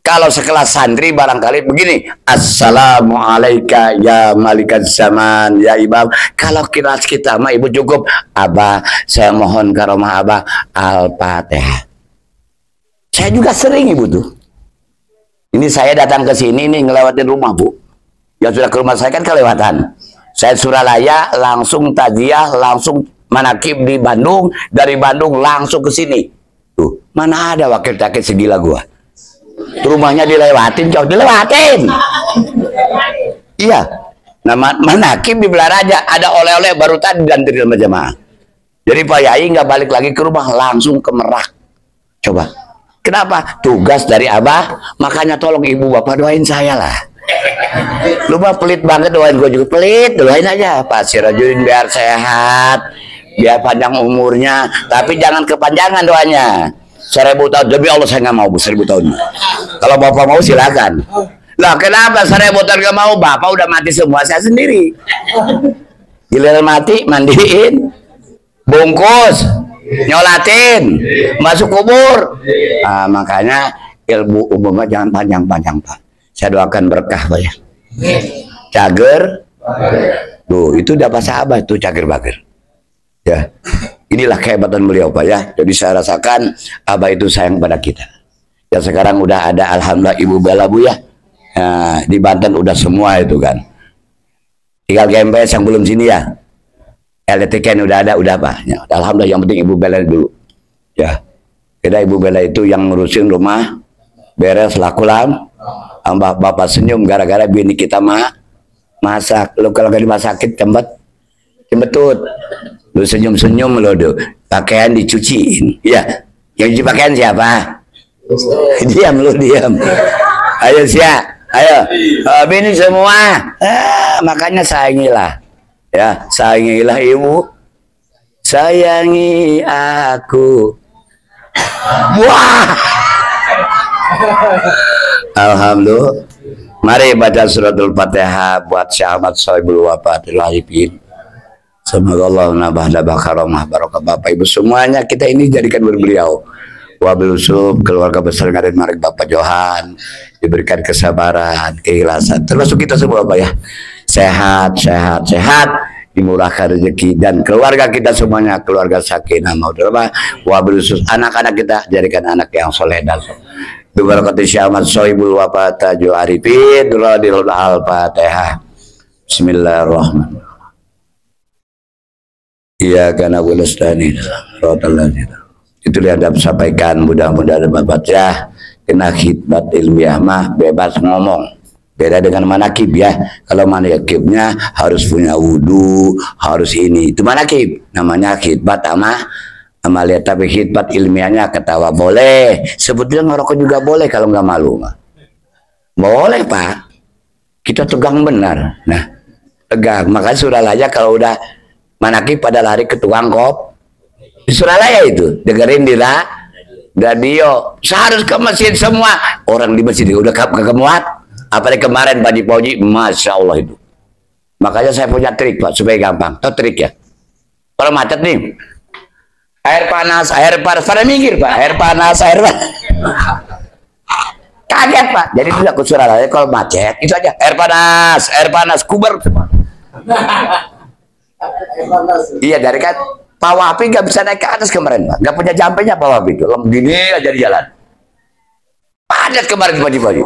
Kalau sekelas santri barangkali begini, Assalamualaikum ya malikat zaman ya imam. Kalau kelas kita mah ibu cukup, abah saya mohon karomah abah Al-Fatihah. Saya juga sering ibu tuh. Ini saya datang ke sini nih ngelewatin rumah bu. Yang sudah ke rumah saya kan kelewatan. Saya Suralaya langsung Tajiah, langsung manakib di Bandung, dari Bandung langsung ke sini. Tuh, mana ada wakil takit segila gua. Rumahnya dilewatin, jauh dilewatin. Iya. Nah, manakib di Belaraja ada oleh-oleh baru tadi dan terima jemaah. Jadi Pak Yai nggak balik lagi ke rumah, langsung ke Merak. Coba. Kenapa? Tugas dari abah, makanya tolong ibu bapak doain saya lah. Lu mah pelit banget, doain gue juga pelit, doain aja Pak Sirajudin biar sehat, biar panjang umurnya, tapi jangan kepanjangan doanya. 1000 tahun, demi Allah saya nggak mau 1000 tahun. Kalau bapak mau silakan. Lah kenapa 1000 tahun nggak mau? Bapak udah mati semua, saya sendiri. Giliran mati mandiin, bungkus, nyolatin, masuk kubur. Nah, makanya ilmu umumnya jangan panjang-panjang Pak. Saya doakan berkah Pak ya. Cager, tuh itu udah bahasa abah tuh cager bager. Ya, inilah kehebatan beliau Pak ya. Jadi saya rasakan abah itu sayang pada kita. Ya sekarang udah ada alhamdulillah Ibu Bella bu ya. Nah, di Banten udah semua itu kan. Tinggal GMPS yang belum sini ya. LTK udah ada, udah Pak. Ya, alhamdulillah yang penting Ibu Bella dulu. Ya, kita Ibu Bella itu yang ngurusin rumah, beres lakulam. Bapak senyum gara-gara bini kita masak. Lu kalau gak dimasakin cembetut. Lu senyum-senyum lo tuh. Pakaian dicuciin. Ya, yang cuci pakaian siapa? Diam lu, diam. Ayo siap. Ayo. Bini semua. Makanya sayangilah. Ya, sayangilah ibu. Sayangi aku. Wah. Alhamdulillah. Mari baca suratul Fatihah buat Syekh Ahmad Sohibul Wafatil Arifin. Semoga Allah nambah karomah barokah Bapak Ibu semuanya, kita ini jadikan beliau. Wabil usub keluarga besar Ngaden Marik Bapak Johan diberikan kesabaran, keikhlasan. Termasuk kita semua Bapak ya. Sehat, dimurahkan rezeki dan keluarga kita semuanya keluarga sakinah mawaddah. Wabil usub anak-anak kita jadikan anak yang soleh dan Bibarakati Syekh Ahmad Sohibul Wafatil Arifin radhiyallahu al-Fatihah. Bismillahirrahmanirrahim. Iya karena bulustani itu lihat sampaikan, mudah-mudahan baca kena khidmat ilmiah mah bebas ngomong, beda dengan manakib ya. Kalau manakibnya harus punya wudhu, harus ini, itu manakib namanya khidmat amalia. Tapi khidmat ilmiahnya ketawa boleh, sebetulnya ngerokok juga boleh kalau nggak malu mah boleh Pak, kita tegang benar. Nah tegang, makanya Suralaya kalau udah manakib pada lari ke tukang kop di Suralaya itu dengerin di radio. Seharus ke masjid semua orang di masjid udah kagak muat, apalagi kemarin Pak Haji, masya Allah itu. Makanya saya punya trik Pak supaya gampang. Tahu trik ya? Kalau macet nih air panas pada minggir Pak, air panas kaget Pak. Jadi tidak ke Suralaya kalau macet itu aja air panas kuber. Iya dari kan Pak Wapi nggak bisa naik ke atas kemarin Pak, nggak punya jampenya Pak Wapi itu gini aja di jalan padat kemarin pagi-pagi.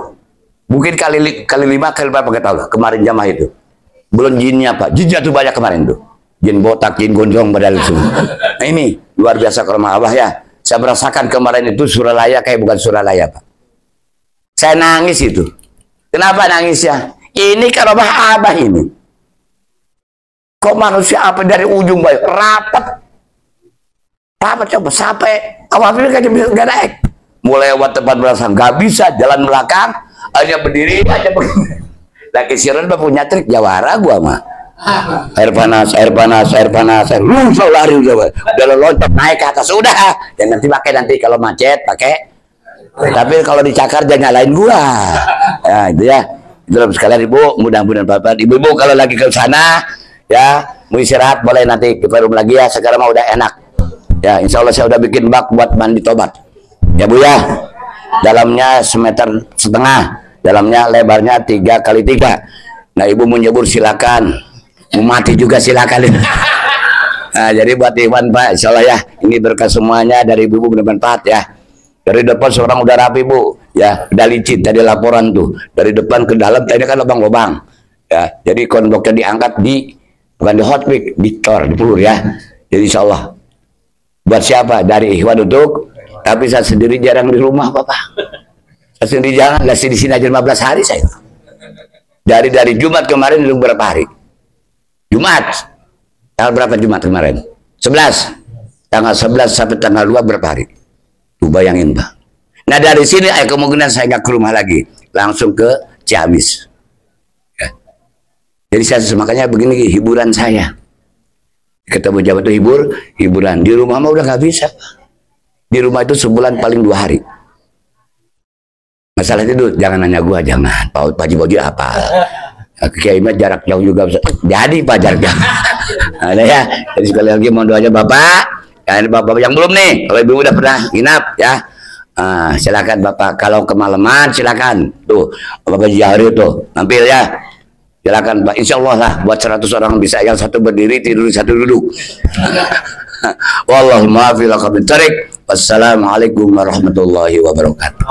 Mungkin kali 5 kali berapa nggak tahu lah kemarin jamaah itu. Belum jinnya Pak, jinnya tuh banyak kemarin tuh, jin botak, jin gondrong badal semua. Nah ini luar biasa ke rumah Abah ya. Saya merasakan kemarin itu Suralaya kayak bukan Suralaya Pak. Saya nangis itu. Kenapa nangisnya? Ini ke rumah Abah ini. Kok manusia apa dari ujung baik rapat coba sampai awal ini kan bisa nggak naik. Mulai lewat tempat belakang nggak bisa, jalan belakang hanya berdiri aja begini. Lagi siaran punya trik jawara gua mah. Air panas, lu lari udah loncat naik ke atas udah. Dan nanti nanti kalau macet pakai. Tapi kalau dicakar jangan nyalain gua. Ya itu ya. Itu sekalian ibu, mudah-mudahan bapak, ibu-ibu kalau lagi ke sana ya mau istirahat boleh nanti ke forum lagi ya. Sekarang mah udah enak. Ya insya Allah saya udah bikin bak buat mandi tobat. Ya bu ya. Dalamnya 1,5 meter, dalamnya lebarnya 3 kali 3. Nah ibu mau nyebur silakan, mau mati juga silakan. Nah jadi buat Iwan Pak, insya Allah ya ini berkah semuanya dari ibu bermanfaat ya. Dari depan seorang udah rapi bu, ya udah licin tadi laporan tuh dari depan ke dalam, ini kan lubang-lubang ya. Jadi konbloknya diangkat bukan di hot pick, di tor, di pelur ya. Jadi insya Allah buat siapa dari Ikhwan untuk, tapi saya sendiri jarang di rumah Bapak. Saya sendiri jangan, nggak di sini aja 15 hari saya. Dari Jumat kemarin itu berapa hari? Jumat. Tanggal berapa Jumat kemarin? 11. Tanggal 11 sampai tanggal 2 berapa hari? Tuh bayangin Pak. Nah dari sini kemungkinan saya nggak ke rumah lagi. Langsung ke Ciamis. Ya. Jadi saya makanya begini hiburan saya. Ketemu jabat itu hiburan. Di rumah mah udah nggak bisa. Di rumah itu sebulan paling 2 hari. Masalah itu jangan nanya gua, jangan. Pak Haji Boji apa? Kiai mah jarak jauh juga bisa. Jadi Pak jarak jauh. Ada ya. Jadi sekali lagi mohon doanya Bapak. Ya, ini Bapak yang belum nih. Kalau ibu udah pernah nginap ya. Silakan Bapak. Kalau kemalaman silakan. Tuh Bapak Jahri tuh mampir ya. Silakan Pak. Insya Allah lah buat 100 orang bisa. Yang satu berdiri tidur, satu duduk. Wallahul muwaffiq ila aqwamit thoriq. Wassalamualaikum warahmatullahi wabarakatuh.